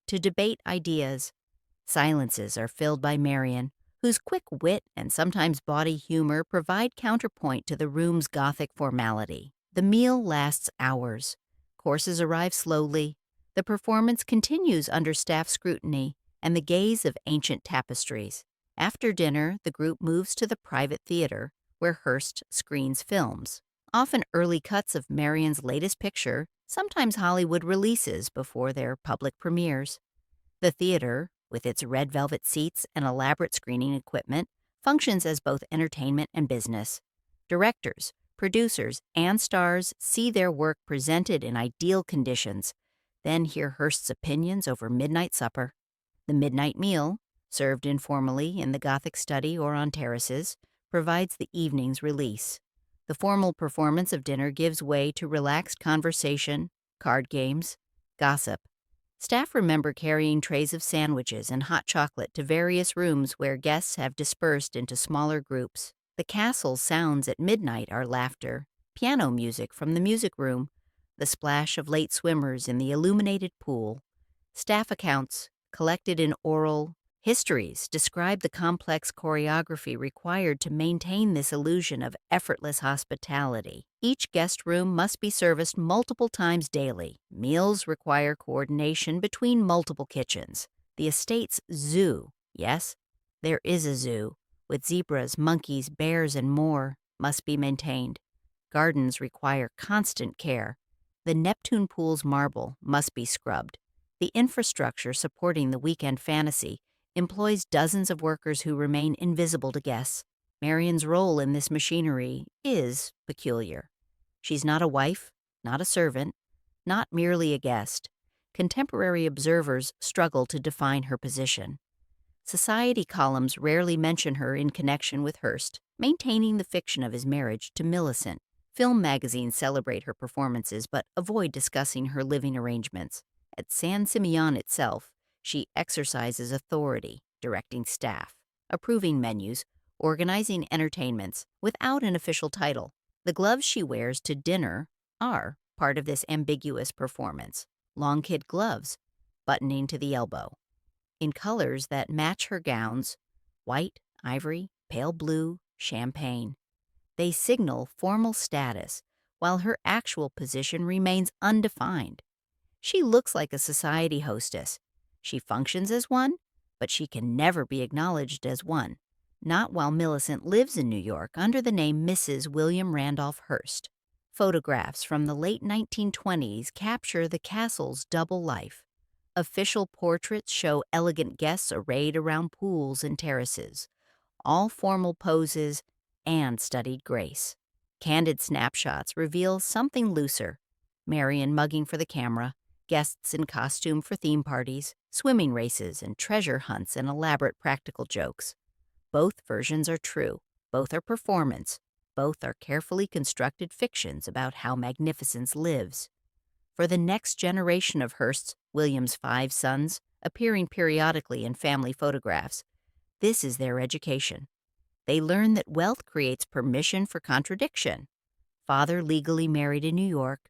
to debate ideas. Silences are filled by Marion, whose quick wit and sometimes bawdy humor provide counterpoint to the room's Gothic formality. The meal lasts hours. Courses arrive slowly. The performance continues under staff scrutiny and the gaze of ancient tapestries. After dinner, the group moves to the private theater, where Hearst screens films, often early cuts of Marion's latest picture, sometimes Hollywood releases before their public premieres. The theater, with its red velvet seats and elaborate screening equipment, functions as both entertainment and business. Directors, producers, and stars see their work presented in ideal conditions, then hear Hearst's opinions over midnight supper. The midnight meal, served informally in the Gothic study or on terraces, provides the evening's release. The formal performance of dinner gives way to relaxed conversation, card games, gossip. Staff remember carrying trays of sandwiches and hot chocolate to various rooms where guests have dispersed into smaller groups. The castle sounds at midnight are laughter, piano music from the music room, the splash of late swimmers in the illuminated pool. Staff accounts, collected in oral histories, describe the complex choreography required to maintain this illusion of effortless hospitality. Each guest room must be serviced multiple times daily. Meals require coordination between multiple kitchens. The estate's zoo, yes, there is a zoo, with zebras, monkeys, bears, and more, must be maintained. Gardens require constant care. The Neptune pool's marble must be scrubbed. The infrastructure supporting the weekend fantasy employs dozens of workers who remain invisible to guests. Marion's role in this machinery is peculiar. She's not a wife, not a servant, not merely a guest. Contemporary observers struggle to define her position. Society columns rarely mention her in connection with Hearst, maintaining the fiction of his marriage to Millicent. Film magazines celebrate her performances but avoid discussing her living arrangements. At San Simeon itself, she exercises authority, directing staff, approving menus, organizing entertainments without an official title. The gloves she wears to dinner are part of this ambiguous performance. Long kid gloves, buttoning to the elbow, in colors that match her gowns: white, ivory, pale blue, champagne. They signal formal status, while her actual position remains undefined. She looks like a society hostess. She functions as one, but she can never be acknowledged as one, not while Millicent lives in New York under the name Mrs. William Randolph Hearst. Photographs from the late 1920s capture the castle's double life. Official portraits show elegant guests arrayed around pools and terraces, all formal poses and studied grace. Candid snapshots reveal something looser: Marian mugging for the camera, guests in costume for theme parties, swimming races, and treasure hunts and elaborate practical jokes. Both versions are true. Both are performance. Both are carefully constructed fictions about how magnificence lives. For the next generation of Hearst, William's 5 sons, appearing periodically in family photographs, this is their education. They learn that wealth creates permission for contradiction. Father legally married in New York,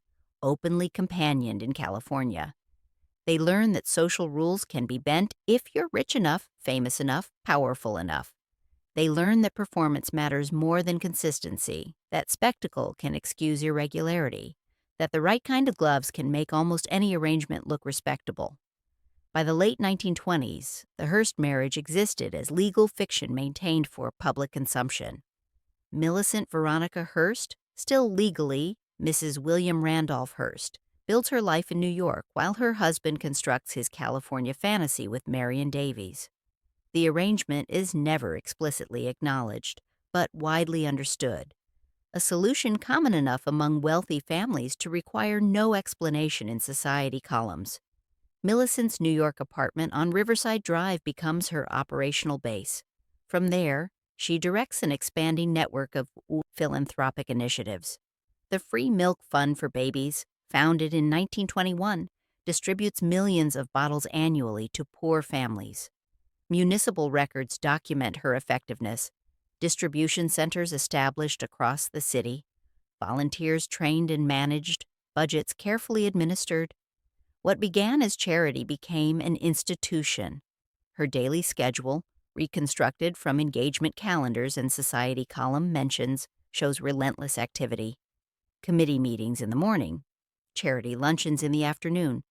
openly companioned in California. They learn that social rules can be bent if you're rich enough, famous enough, powerful enough. They learn that performance matters more than consistency, that spectacle can excuse irregularity, that the right kind of gloves can make almost any arrangement look respectable. By the late 1920s, the Hearst marriage existed as legal fiction maintained for public consumption. Millicent Veronica Hearst, still legally Mrs. William Randolph Hearst, builds her life in New York while her husband constructs his California fantasy with Marion Davies. The arrangement is never explicitly acknowledged, but widely understood, a solution common enough among wealthy families to require no explanation in society columns. Millicent's New York apartment on Riverside Drive becomes her operational base. From there, she directs an expanding network of philanthropic initiatives. The Free Milk Fund for Babies, founded in 1921, distributes millions of bottles annually to poor families. Municipal records document her effectiveness. Distribution centers established across the city, volunteers trained and managed, budgets carefully administered. What began as charity became an institution. Her daily schedule, reconstructed from engagement calendars and society column mentions, shows relentless activity. Committee meetings in the morning, charity luncheons in the afternoon,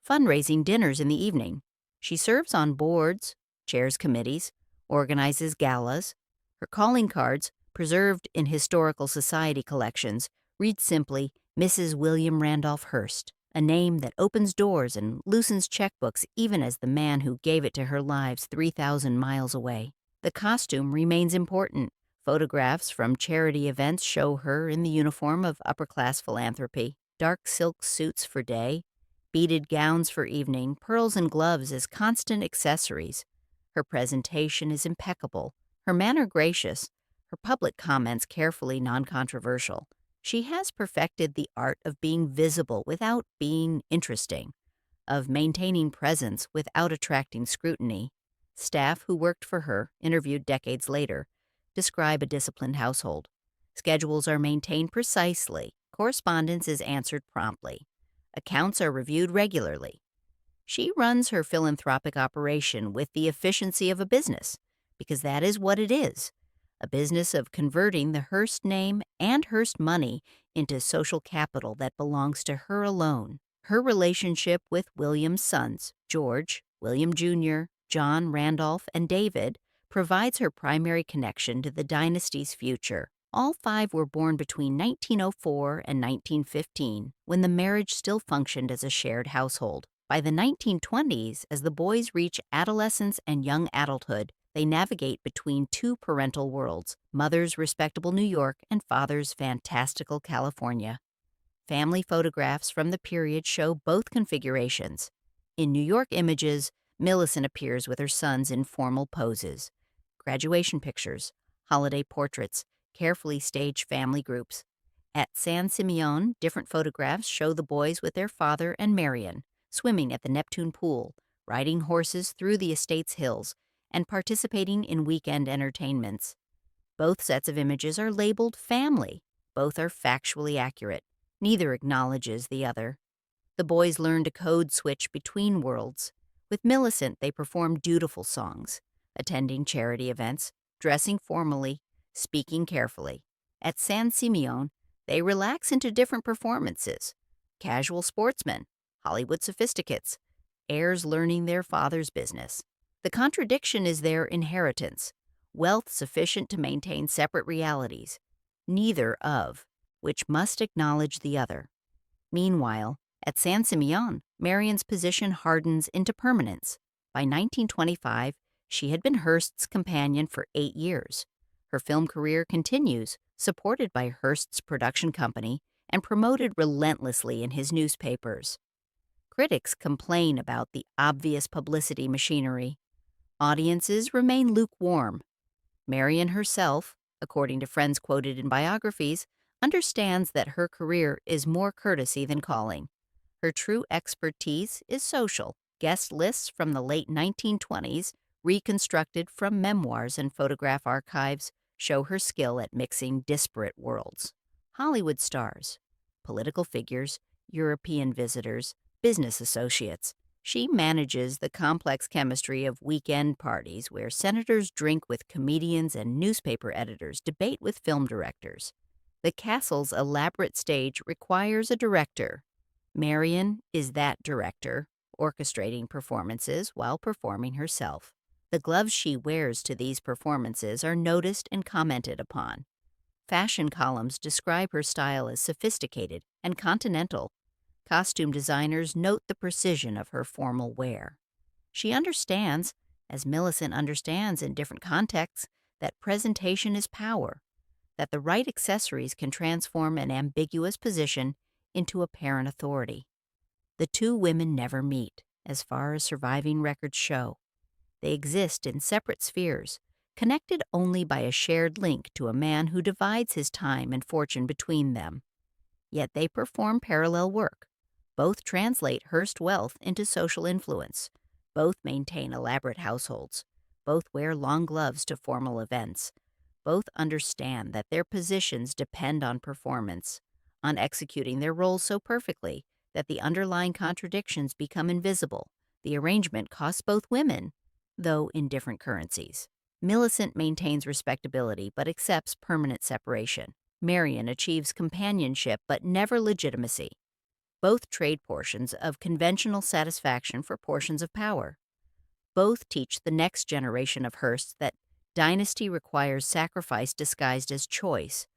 fundraising dinners in the evening. She serves on boards, chairs committees, organizes galas. Her calling cards, preserved in historical society collections, read simply Mrs. William Randolph Hearst, a name that opens doors and loosens checkbooks even as the man who gave it to her lives 3,000 miles away. The costume remains important. Photographs from charity events show her in the uniform of upper-class philanthropy: dark silk suits for day, beaded gowns for evening, pearls and gloves as constant accessories. Her presentation is impeccable, her manner gracious, her public comments carefully non-controversial. She has perfected the art of being visible without being interesting, of maintaining presence without attracting scrutiny. Staff who worked for her, interviewed decades later, describe a disciplined household. Schedules are maintained precisely, correspondence is answered promptly, accounts are reviewed regularly. She runs her philanthropic operation with the efficiency of a business, because that is what it is, a business of converting the Hearst name and Hearst money into social capital that belongs to her alone. Her relationship with William's sons, George, William Jr., John, Randolph, and David, provides her primary connection to the dynasty's future. All 5 were born between 1904 and 1915, when the marriage still functioned as a shared household. By the 1920s, as the boys reach adolescence and young adulthood, they navigate between 2 parental worlds: mother's respectable New York and father's fantastical California. Family photographs from the period show both configurations. In New York images, Millicent appears with her sons in formal poses. Graduation pictures, holiday portraits, carefully staged family groups. At San Simeon, different photographs show the boys with their father and Marion, swimming at the Neptune pool, riding horses through the estate's hills, and participating in weekend entertainments. Both sets of images are labeled family. Both are factually accurate. Neither acknowledges the other. The boys learn to code switch between worlds. With Millicent, they perform dutiful songs, attending charity events, dressing formally, speaking carefully. At San Simeon, they relax into different performances. Casual sportsmen, Hollywood sophisticates, heirs learning their father's business. The contradiction is their inheritance, wealth sufficient to maintain separate realities, neither of which must acknowledge the other. Meanwhile, at San Simeon, Marion's position hardens into permanence. By 1925, she had been Hearst's companion for 8 years. Her film career continues, supported by Hearst's production company and promoted relentlessly in his newspapers. Critics complain about the obvious publicity machinery. Audiences remain lukewarm. Marion herself, according to friends quoted in biographies, understands that her career is more courtesy than calling. Her true expertise is social. Guest lists from the late 1920s, reconstructed from memoirs and photograph archives, show her skill at mixing disparate worlds. Hollywood stars, political figures, European visitors, business associates. She manages the complex chemistry of weekend parties where senators drink with comedians and newspaper editors debate with film directors. The castle's elaborate stage requires a director. Marion is that director, orchestrating performances while performing herself. The gloves she wears to these performances are noticed and commented upon. Fashion columns describe her style as sophisticated and continental. Costume designers note the precision of her formal wear. She understands, as Millicent understands in different contexts, that presentation is power, that the right accessories can transform an ambiguous position into apparent authority. The two women never meet, as far as surviving records show. They exist in separate spheres, connected only by a shared link to a man who divides his time and fortune between them. Yet they perform parallel work. Both translate Hearst wealth into social influence. Both maintain elaborate households. Both wear long gloves to formal events. Both understand that their positions depend on performance, on executing their roles so perfectly that the underlying contradictions become invisible. The arrangement costs both women, though in different currencies. Millicent maintains respectability but accepts permanent separation. Marion achieves companionship but never legitimacy. Both trade portions of conventional satisfaction for portions of power. Both teach the next generation of Hearsts that dynasty requires sacrifice disguised as choice,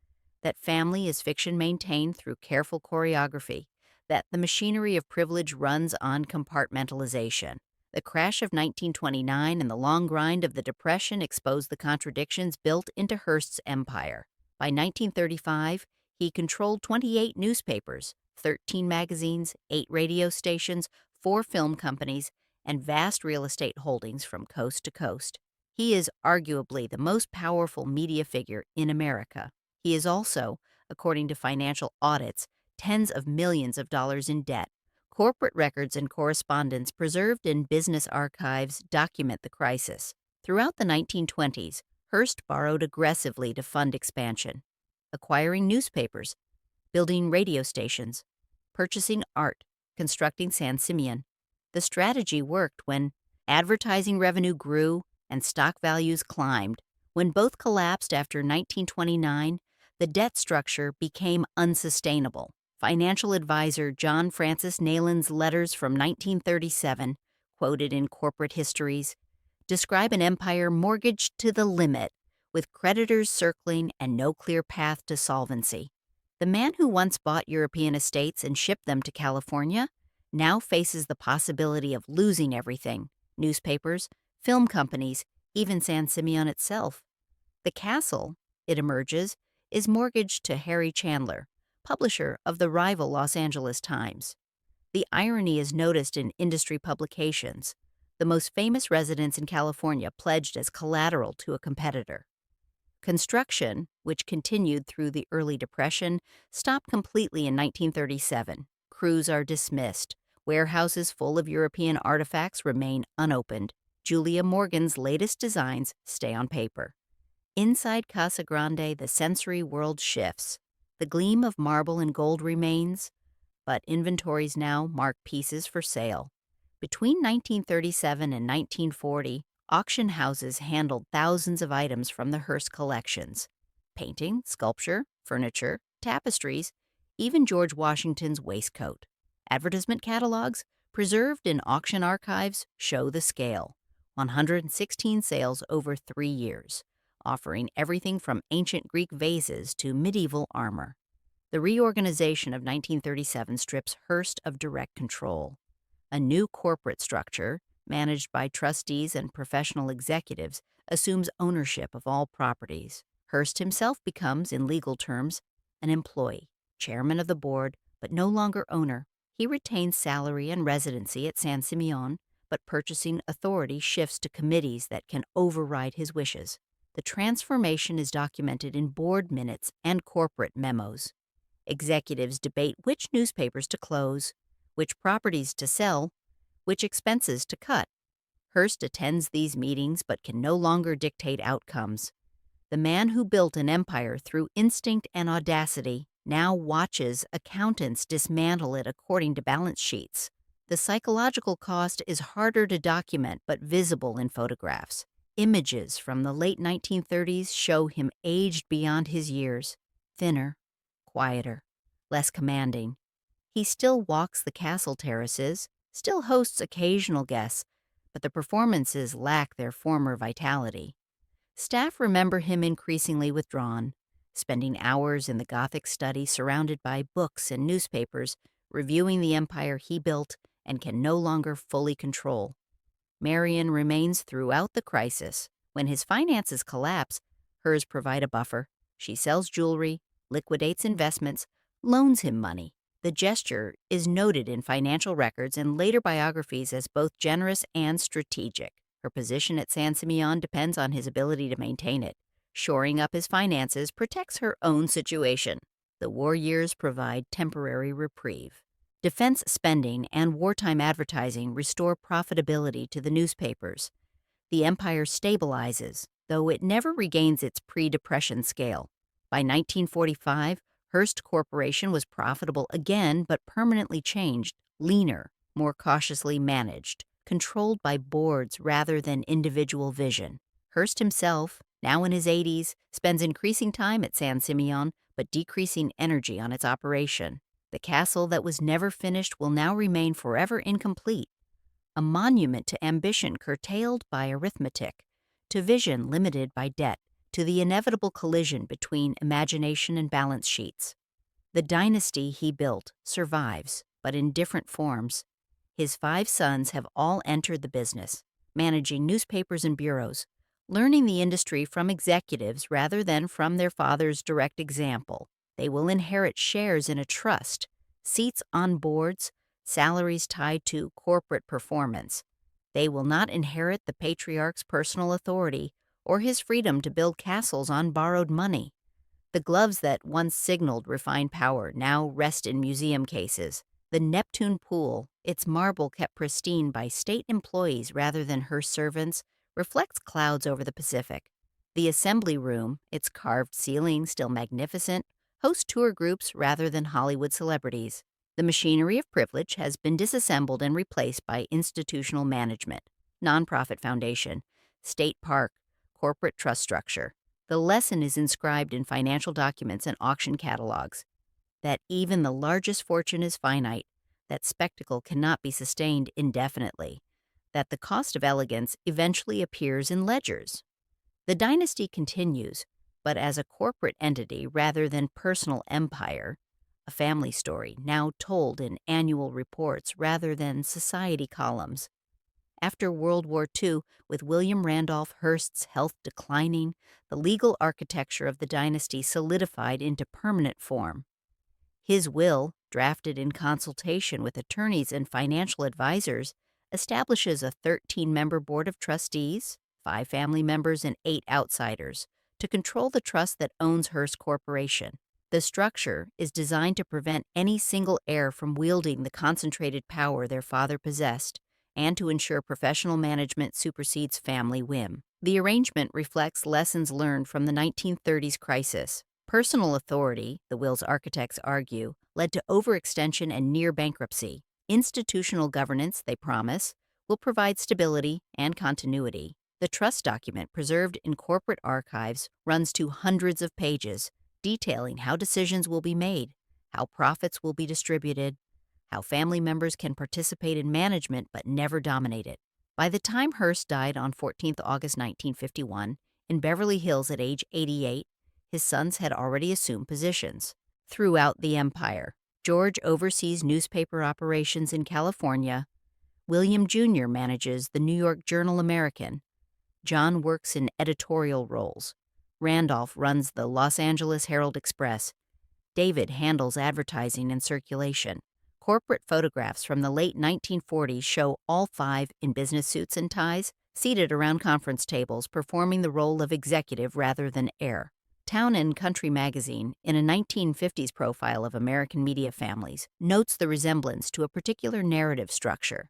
that family is fiction maintained through careful choreography, that the machinery of privilege runs on compartmentalization. The crash of 1929 and the long grind of the Depression exposed the contradictions built into Hearst's empire. By 1935, he controlled 28 newspapers, 13 magazines, 8 radio stations, 4 film companies, and vast real estate holdings from coast to coast. He is arguably the most powerful media figure in America. He is also, according to financial audits, tens of millions of dollars in debt. Corporate records and correspondence preserved in business archives document the crisis. Throughout the 1920s, Hearst borrowed aggressively to fund expansion, acquiring newspapers, building radio stations, purchasing art, constructing San Simeon. The strategy worked when advertising revenue grew and stock values climbed. When both collapsed after 1929, the debt structure became unsustainable. Financial advisor John Francis Nayland's letters from 1937, quoted in corporate histories, describe an empire mortgaged to the limit, with creditors circling and no clear path to solvency. The man who once bought European estates and shipped them to California now faces the possibility of losing everything: newspapers, film companies, even San Simeon itself. The castle, it emerges, is mortgaged to Harry Chandler, publisher of the rival Los Angeles Times. The irony is noticed in industry publications. The most famous residence in California pledged as collateral to a competitor. Construction, which continued through the early Depression, stopped completely in 1937. Crews are dismissed. Warehouses full of European artifacts remain unopened. Julia Morgan's latest designs stay on paper. Inside Casa Grande, the sensory world shifts. The gleam of marble and gold remains, but inventories now mark pieces for sale. Between 1937 and 1940, auction houses handled thousands of items from the Hearst collections: painting, sculpture, furniture, tapestries, even George Washington's waistcoat. Advertisement catalogs, preserved in auction archives, show the scale: 116 sales over 3 years, offering everything from ancient Greek vases to medieval armor. The reorganization of 1937 strips Hearst of direct control. A new corporate structure, managed by trustees and professional executives, assumes ownership of all properties. Hearst himself becomes, in legal terms, an employee, chairman of the board, but no longer owner. He retains salary and residency at San Simeon, but purchasing authority shifts to committees that can override his wishes. The transformation is documented in board minutes and corporate memos. Executives debate which newspapers to close, which properties to sell, which expenses to cut. Hearst attends these meetings but can no longer dictate outcomes. The man who built an empire through instinct and audacity now watches accountants dismantle it according to balance sheets. The psychological cost is harder to document but visible in photographs. Images from the late 1930s show him aged beyond his years, thinner, quieter, less commanding. He still walks the castle terraces, still hosts occasional guests, but the performances lack their former vitality. Staff remember him increasingly withdrawn, spending hours in the Gothic study surrounded by books and newspapers, reviewing the empire he built and can no longer fully control. Marion remains throughout the crisis. When his finances collapse, hers provide a buffer. She sells jewelry, liquidates investments, loans him money. The gesture is noted in financial records and later biographies as both generous and strategic. Her position at San Simeon depends on his ability to maintain it. Shoring up his finances protects her own situation. The war years provide temporary reprieve. Defense spending and wartime advertising restore profitability to the newspapers. The empire stabilizes, though it never regains its pre-Depression scale. By 1945, Hearst Corporation was profitable again but permanently changed, leaner, more cautiously managed, controlled by boards rather than individual vision. Hearst himself, now in his 80s, spends increasing time at San Simeon but decreasing energy on its operation. The castle that was never finished will now remain forever incomplete, a monument to ambition curtailed by arithmetic, to vision limited by debt, to the inevitable collision between imagination and balance sheets. The dynasty he built survives, but in different forms. His 5 sons have all entered the business, managing newspapers and bureaus, learning the industry from executives rather than from their father's direct example. They will inherit shares in a trust, seats on boards, salaries tied to corporate performance. They will not inherit the patriarch's personal authority or his freedom to build castles on borrowed money. The gloves that once signaled refined power now rest in museum cases. The Neptune pool, its marble kept pristine by state employees rather than her servants, reflects clouds over the Pacific. The assembly room, its carved ceiling still magnificent, hosts tour groups rather than Hollywood celebrities. The machinery of privilege has been disassembled and replaced by institutional management, nonprofit foundation, state park, corporate trust structure. The lesson is inscribed in financial documents and auction catalogs: that even the largest fortune is finite, that spectacle cannot be sustained indefinitely, that the cost of elegance eventually appears in ledgers. The dynasty continues, but as a corporate entity rather than personal empire, a family story now told in annual reports rather than society columns. After World War II, with William Randolph Hearst's health declining, the legal architecture of the dynasty solidified into permanent form. His will, drafted in consultation with attorneys and financial advisors, establishes a 13-member board of trustees, 5 family members and 8 outsiders, to control the trust that owns Hearst Corporation. The structure is designed to prevent any single heir from wielding the concentrated power their father possessed and to ensure professional management supersedes family whim. The arrangement reflects lessons learned from the 1930s crisis. Personal authority, the will's architects argue, led to overextension and near bankruptcy. Institutional governance, they promise, will provide stability and continuity. The trust document, preserved in corporate archives, runs to hundreds of pages, detailing how decisions will be made, how profits will be distributed, how family members can participate in management but never dominate it. By the time Hearst died on 14th August 1951, in Beverly Hills at age 88, his sons had already assumed positions. Throughout the empire, George oversees newspaper operations in California. William Jr. manages the New York Journal-American. John works in editorial roles. Randolph runs the Los Angeles Herald-Express. David handles advertising and circulation. Corporate photographs from the late 1940s show all five in business suits and ties, seated around conference tables, performing the role of executive rather than heir. Town and Country magazine, in a 1950s profile of American media families, notes the resemblance to a particular narrative structure.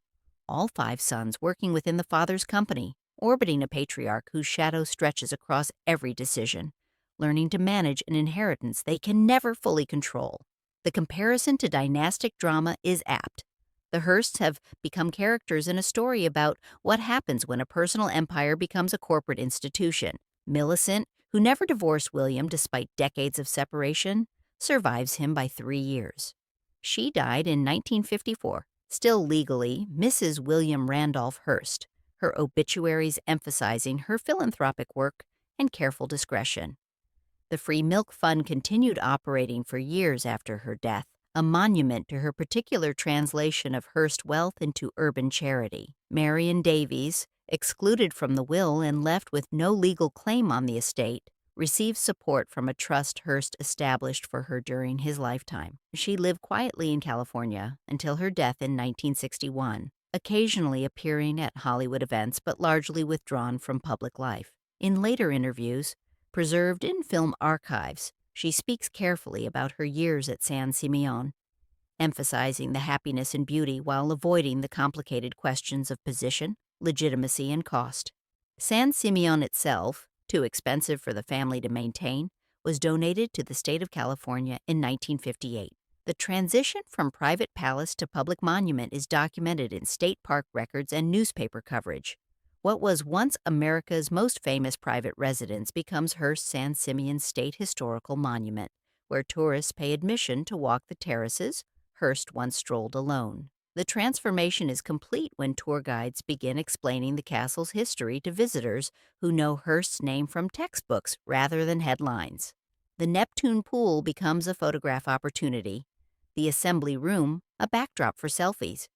All five sons working within the father's company, orbiting a patriarch whose shadow stretches across every decision, learning to manage an inheritance they can never fully control. The comparison to dynastic drama is apt. The Hearsts have become characters in a story about what happens when a personal empire becomes a corporate institution. Millicent, who never divorced William despite decades of separation, survives him by 3 years. She died in 1954, still legally Mrs. William Randolph Hearst, her obituaries emphasizing her philanthropic work and careful discretion. The Free Milk Fund continued operating for years after her death, a monument to her particular translation of Hearst wealth into urban charity. Marion Davies, excluded from the will and left with no legal claim on the estate, received support from a trust Hearst established for her during his lifetime. She lived quietly in California until her death in 1961, occasionally appearing at Hollywood events but largely withdrawn from public life. In later interviews, preserved in film archives, she speaks carefully about her years at San Simeon, emphasizing the happiness and beauty while avoiding the complicated questions of position, legitimacy, and cost. San Simeon itself, too expensive for the family to maintain, was donated to the state of California in 1958. The transition from private palace to public monument is documented in state park records and newspaper coverage. What was once America's most famous private residence becomes Hearst San Simeon State Historical Monument, where tourists pay admission to walk the terraces Hearst once strolled alone. The transformation is complete when tour guides begin explaining the castle's history to visitors who know Hearst's name from textbooks rather than headlines. The Neptune pool becomes a photograph opportunity, the assembly room a backdrop for selfies.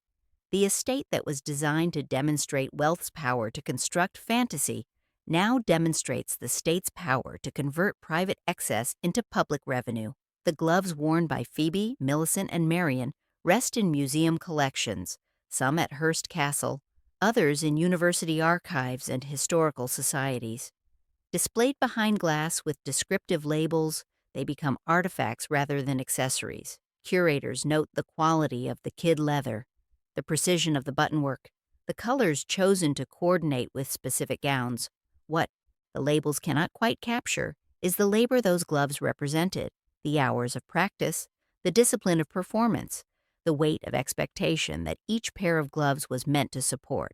The estate that was designed to demonstrate wealth's power to construct fantasy now demonstrates the state's power to convert private excess into public revenue. The gloves worn by Phoebe, Millicent, and Marion rest in museum collections, some at Hearst Castle, others in university archives and historical societies. Displayed behind glass with descriptive labels, they become artifacts rather than accessories. Curators note the quality of the kid leather, the precision of the buttonwork, the colors chosen to coordinate with specific gowns. What the labels cannot quite capture is the labor those gloves represented, the hours of practice, the discipline of performance, the weight of expectation that each pair of gloves was meant to support.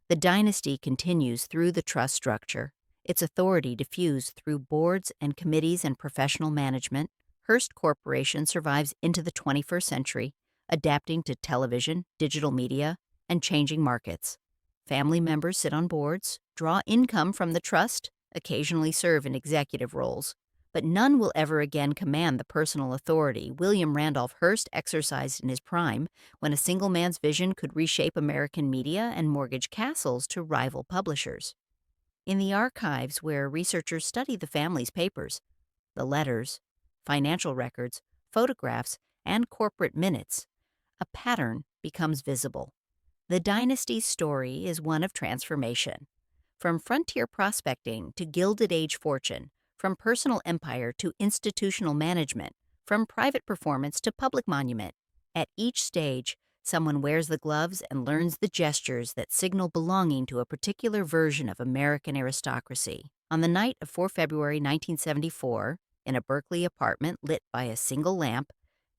The dynasty continues through the trust structure, its authority diffused through boards and committees and professional management. Hearst Corporation survives into the 21st century, adapting to television, digital media, and changing markets. Family members sit on boards, draw income from the trust, occasionally serve in executive roles, but none will ever again command the personal authority William Randolph Hearst exercised in his prime, when a single man's vision could reshape American media and mortgage castles to rival publishers. In the archives where researchers study the family's papers, the letters, financial records, photographs, and corporate minutes, a pattern becomes visible. The dynasty's story is one of transformation. From frontier prospecting to Gilded Age fortune, from personal empire to institutional management, from private performance to public monument. At each stage, Someone wears the gloves and learns the gestures that signal belonging to a particular version of American aristocracy. On the night of 4 February 1974, in a Berkeley apartment lit by a single lamp,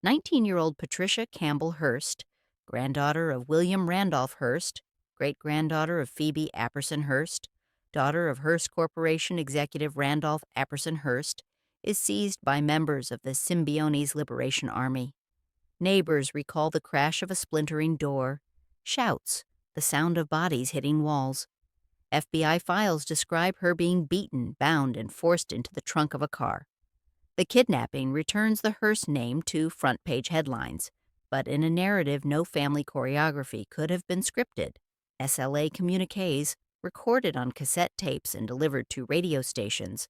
19-year-old Patricia Campbell Hearst, granddaughter of William Randolph Hearst, great-granddaughter of Phoebe Apperson Hearst, daughter of Hearst Corporation executive Randolph Apperson Hearst, is seized by members of the Symbionese Liberation Army. Neighbors recall the crash of a splintering door, shouts, the sound of bodies hitting walls. FBI files describe her being beaten, bound, and forced into the trunk of a car. The kidnapping returns the Hearst name to front-page headlines, but in a narrative no family choreography could have been scripted. SLA communiques, recorded on cassette tapes and delivered to radio stations,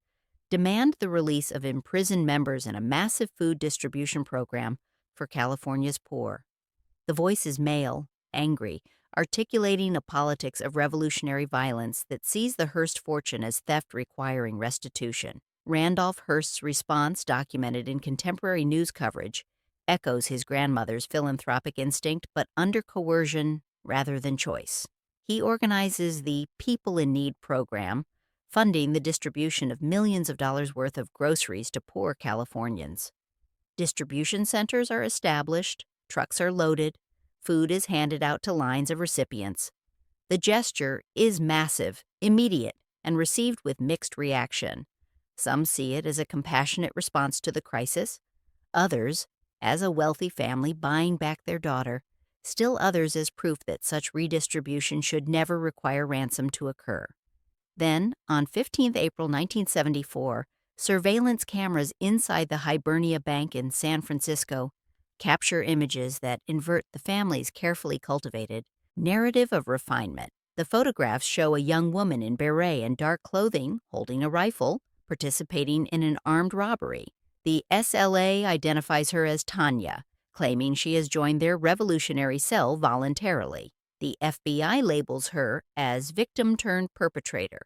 demand the release of imprisoned members in a massive food distribution program for California's poor. The voice is male, angry, articulating a politics of revolutionary violence that sees the Hearst fortune as theft requiring restitution. Randolph Hearst's response, documented in contemporary news coverage, echoes his grandmother's philanthropic instinct, but under coercion rather than choice. He organizes the People in Need program, funding the distribution of millions of dollars worth of groceries to poor Californians. Distribution centers are established, trucks are loaded, food is handed out to lines of recipients. The gesture is massive, immediate, and received with mixed reaction. Some see it as a compassionate response to the crisis, others as a wealthy family buying back their daughter, still others as proof that such redistribution should never require ransom to occur. Then, on 15 April 1974, surveillance cameras inside the Hibernia Bank in San Francisco capture images that invert the family's carefully cultivated narrative of refinement. The photographs show a young woman in beret and dark clothing, holding a rifle, participating in an armed robbery. The SLA identifies her as Tanya, claiming she has joined their revolutionary cell voluntarily. The FBI labels her as victim-turned-perpetrator.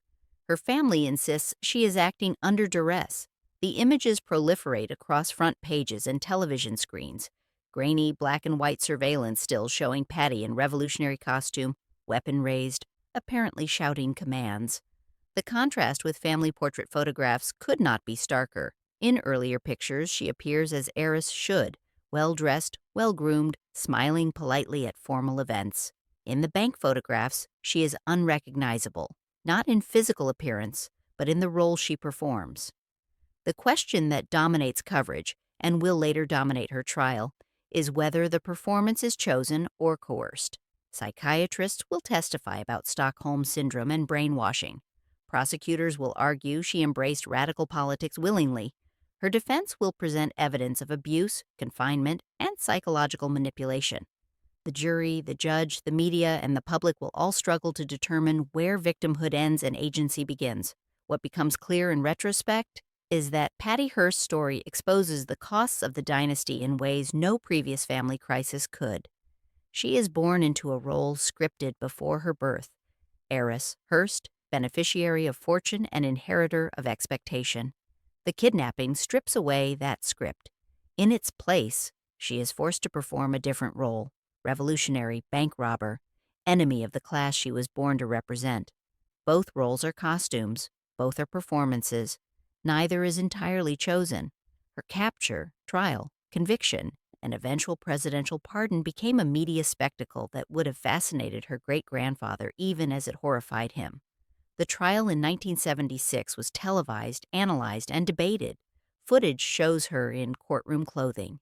Her family insists she is acting under duress. The images proliferate across front pages and television screens. Grainy black and white surveillance stills showing Patty in revolutionary costume, weapon raised, apparently shouting commands. The contrast with family portrait photographs could not be starker. In earlier pictures, she appears as heiress should, well-dressed, well-groomed, smiling politely at formal events. In the bank photographs, she is unrecognizable, not in physical appearance, but in the role she performs. The question that dominates coverage, and will later dominate her trial, is whether the performance is chosen or coerced. Psychiatrists will testify about Stockholm Syndrome and brainwashing. Prosecutors will argue she embraced radical politics willingly. Her defense will present evidence of abuse, confinement, and psychological manipulation. The jury, the judge, the media, and the public will all struggle to determine where victimhood ends and agency begins. What becomes clear in retrospect is that Patty Hearst's story exposes the costs of the dynasty in ways no previous family crisis could. She is born into a role scripted before her birth. Heiress, Hearst, beneficiary of fortune and inheritor of expectation. The kidnapping strips away that script. In its place, she is forced to perform a different role: revolutionary, bank robber, enemy of the class she was born to represent. Both roles are costumes, both are performances. Neither is entirely chosen. Her capture, trial, conviction, and eventual presidential pardon became a media spectacle that would have fascinated her great-grandfather even as it horrified him. The trial in 1976 was televised, analyzed, and debated. Footage shows her in courtroom clothing,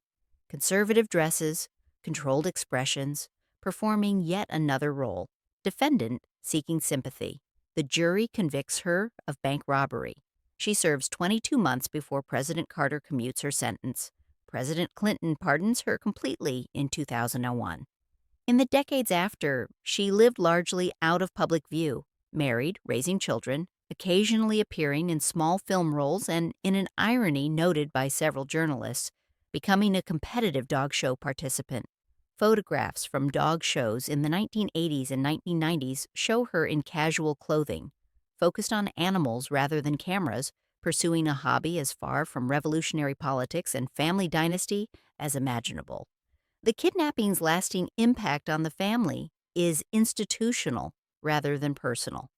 conservative dresses, controlled expressions, performing yet another role: defendant seeking sympathy. The jury convicts her of bank robbery. She serves 22 months before President Carter commutes her sentence. President Clinton pardons her completely in 2001. In the decades after, she lived largely out of public view, married, raising children, occasionally appearing in small film roles, and, in an irony noted by several journalists, becoming a competitive dog show participant. Photographs from dog shows in the 1980s and 1990s show her in casual clothing, focused on animals rather than cameras, pursuing a hobby as far from revolutionary politics and family dynasty as imaginable. The kidnapping's lasting impact on the family is institutional rather than personal.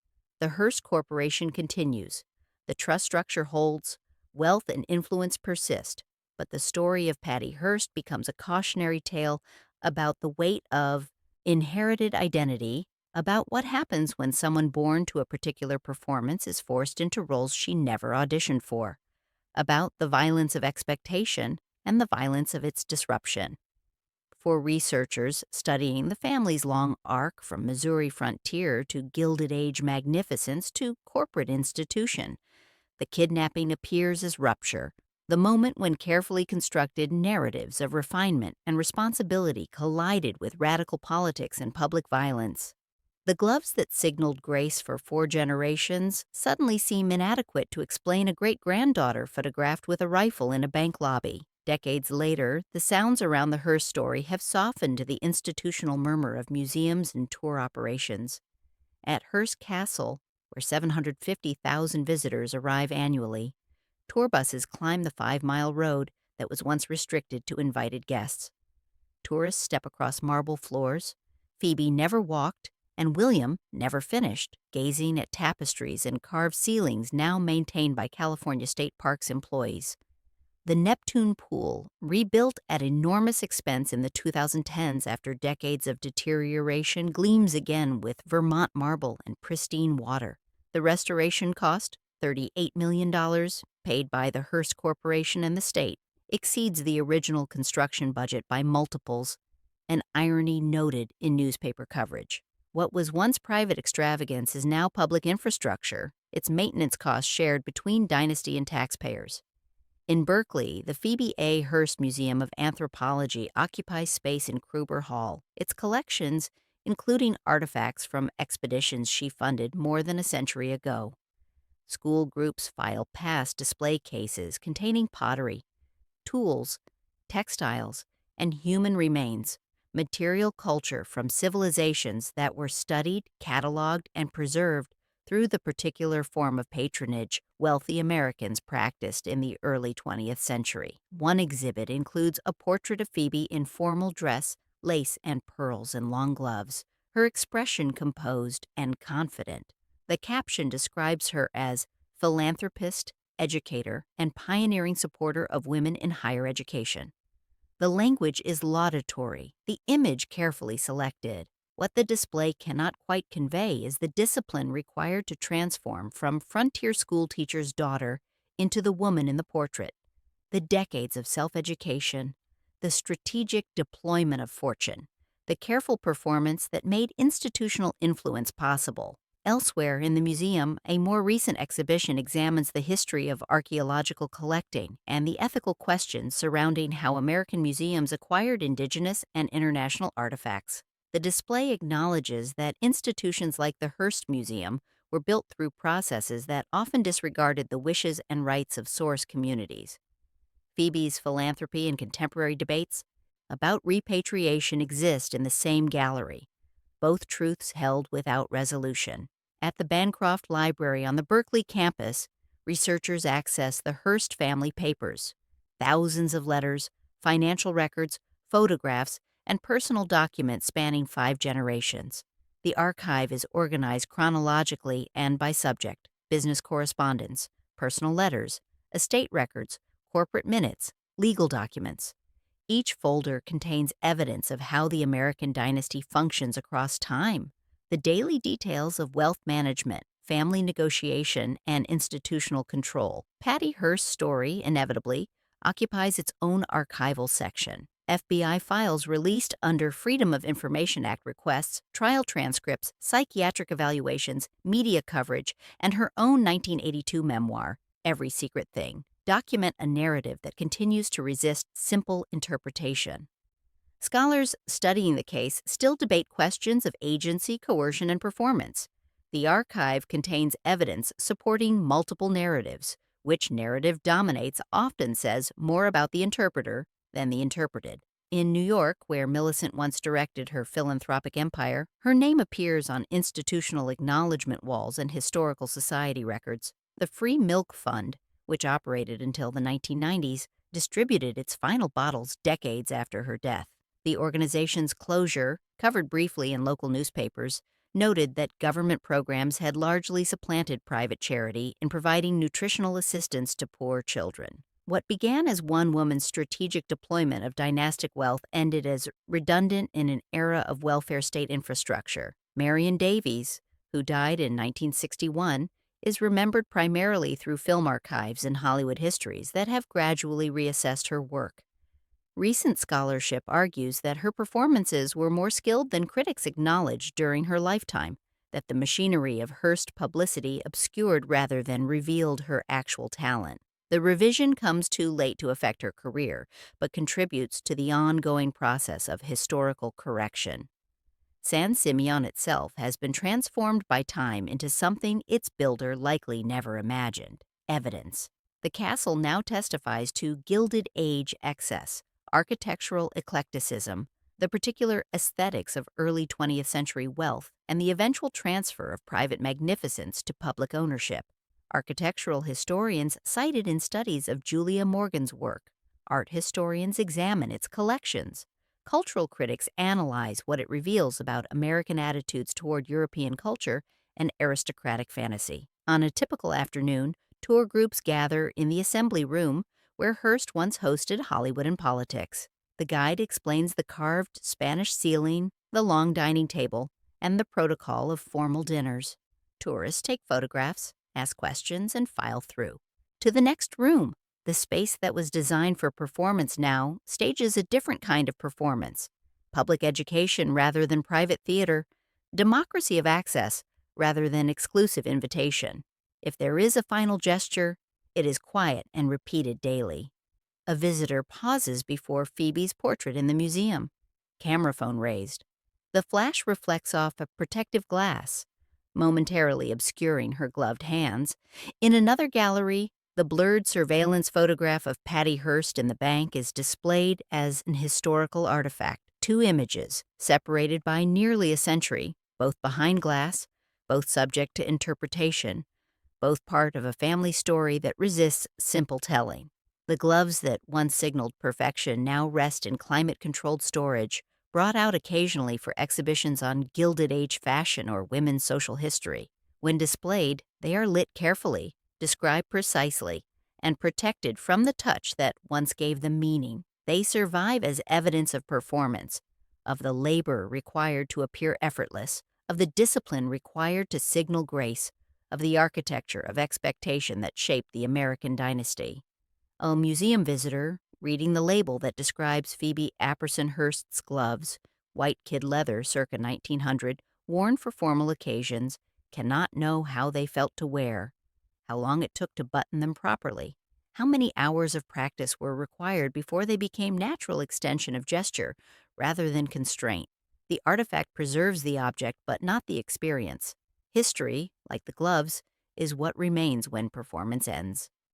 The Hearst Corporation continues. The trust structure holds, wealth and influence persist, but the story of Patty Hearst becomes a cautionary tale about the weight of inherited identity, about what happens when someone born to a particular performance is forced into roles she never auditioned for, about the violence of expectation and the violence of its disruption. For researchers studying the family's long arc from Missouri frontier to Gilded Age magnificence to corporate institution, the kidnapping appears as rupture, the moment when carefully constructed narratives of refinement and responsibility collided with radical politics and public violence. The gloves that signaled grace for 4 generations suddenly seem inadequate to explain a great-granddaughter photographed with a rifle in a bank lobby. Decades later, the sounds around the Hearst story have softened the institutional murmur of museums and tour operations. At Hearst Castle, where 750,000 visitors arrive annually, tour buses climb the 5-mile road that was once restricted to invited guests. Tourists step across marble floors. Phoebe never walked, and William never finished, gazing at tapestries and carved ceilings now maintained by California State Parks employees. The Neptune Pool, rebuilt at enormous expense in the 2010s after decades of deterioration, gleams again with Vermont marble and pristine water. The restoration cost, $38 million, paid by the Hearst Corporation and the state, exceeds the original construction budget by multiples, an irony noted in newspaper coverage. What was once private extravagance is now public infrastructure, its maintenance costs shared between Dynasty and taxpayers. In Berkeley, the Phoebe A. Hearst Museum of Anthropology occupies space in Kruber Hall. Its collections, including artifacts from expeditions she funded more than a century ago. School groups file past display cases containing pottery, tools, textiles, and human remains, material culture from civilizations that were studied, cataloged, and preserved through the particular form of patronage wealthy Americans practiced in the early 20th century. One exhibit includes a portrait of Phoebe in formal dress, lace and pearls and long gloves, her expression composed and confident. The caption describes her as philanthropist, educator, and pioneering supporter of women in higher education. The language is laudatory, the image carefully selected. What the display cannot quite convey is the discipline required to transform from frontier school teacher's daughter into the woman in the portrait, the decades of self-education, the strategic deployment of fortune, the careful performance that made institutional influence possible. Elsewhere in the museum, a more recent exhibition examines the history of archaeological collecting and the ethical questions surrounding how American museums acquired indigenous and international artifacts. The display acknowledges that institutions like the Hearst Museum were built through processes that often disregarded the wishes and rights of source communities. Phoebe's philanthropy and contemporary debates about repatriation exist in the same gallery, both truths held without resolution. At the Bancroft Library on the Berkeley campus, researchers access the Hearst family papers, thousands of letters, financial records, photographs, and personal documents spanning 5 generations. The archive is organized chronologically and by subject: business correspondence, personal letters, estate records, corporate minutes, legal documents. Each folder contains evidence of how the American dynasty functions across time. The daily details of wealth management, family negotiation, and institutional control. Patty Hearst's story, inevitably, occupies its own archival section. FBI files released under Freedom of Information Act requests, trial transcripts, psychiatric evaluations, media coverage, and her own 1982 memoir, Every Secret Thing, document a narrative that continues to resist simple interpretation. Scholars studying the case still debate questions of agency, coercion, and performance. The archive contains evidence supporting multiple narratives. Which narrative dominates often says more about the interpreter than the interpreted. In New York, where Millicent once directed her philanthropic empire, her name appears on institutional acknowledgement walls and historical society records. The Free Milk Fund, which operated until the 1990s, distributed its final bottles decades after her death. The organization's closure, covered briefly in local newspapers, noted that government programs had largely supplanted private charity in providing nutritional assistance to poor children. What began as one woman's strategic deployment of dynastic wealth ended as redundant in an era of welfare state infrastructure. Marion Davies, who died in 1961, is remembered primarily through film archives and Hollywood histories that have gradually reassessed her work. Recent scholarship argues that her performances were more skilled than critics acknowledged during her lifetime, that the machinery of Hearst publicity obscured rather than revealed her actual talent. The revision comes too late to affect her career, but contributes to the ongoing process of historical correction. San Simeon itself has been transformed by time into something its builder likely never imagined: evidence. The castle now testifies to Gilded Age excess, architectural eclecticism, the particular aesthetics of early 20th century wealth, and the eventual transfer of private magnificence to public ownership. Architectural historians cite it in studies of Julia Morgan's work. Art historians examine its collections. Cultural critics analyze what it reveals about American attitudes toward European culture and aristocratic fantasy. On a typical afternoon, tour groups gather in the assembly room where Hearst once hosted Hollywood and politics. The guide explains the carved Spanish ceiling, the long dining table, and the protocol of formal dinners. Tourists take photographs, ask questions, and file through. To the next room, the space that was designed for performance now stages a different kind of performance: public education rather than private theater, democracy of access rather than exclusive invitation. If there is a final gesture, it is quiet and repeated daily. A visitor pauses before Phoebe's portrait in the museum. Camera phone raised. The flash reflects off a protective glass, momentarily obscuring her gloved hands. In another gallery, the blurred surveillance photograph of Patty Hearst in the bank is displayed as an historical artifact. Two images, separated by nearly a century, both behind glass, both subject to interpretation, both part of a family story that resists simple telling. The gloves that once signaled perfection now rest in climate-controlled storage, brought out occasionally for exhibitions on Gilded Age fashion or women's social history. When displayed, they are lit carefully, described precisely, and protected from the touch that once gave them meaning. They survive as evidence of performance, of the labor required to appear effortless, of the discipline required to signal grace, of the architecture of expectation that shaped the American dynasty. A museum visitor, reading the label that describes Phoebe Apperson Hearst's gloves, white kid leather circa 1900, worn for formal occasions, cannot know how they felt to wear, how long it took to button them properly, how many hours of practice were required before they became natural extension of gesture rather than constraint. The artifact preserves the object but not the experience. History, like the gloves, is what remains when performance ends.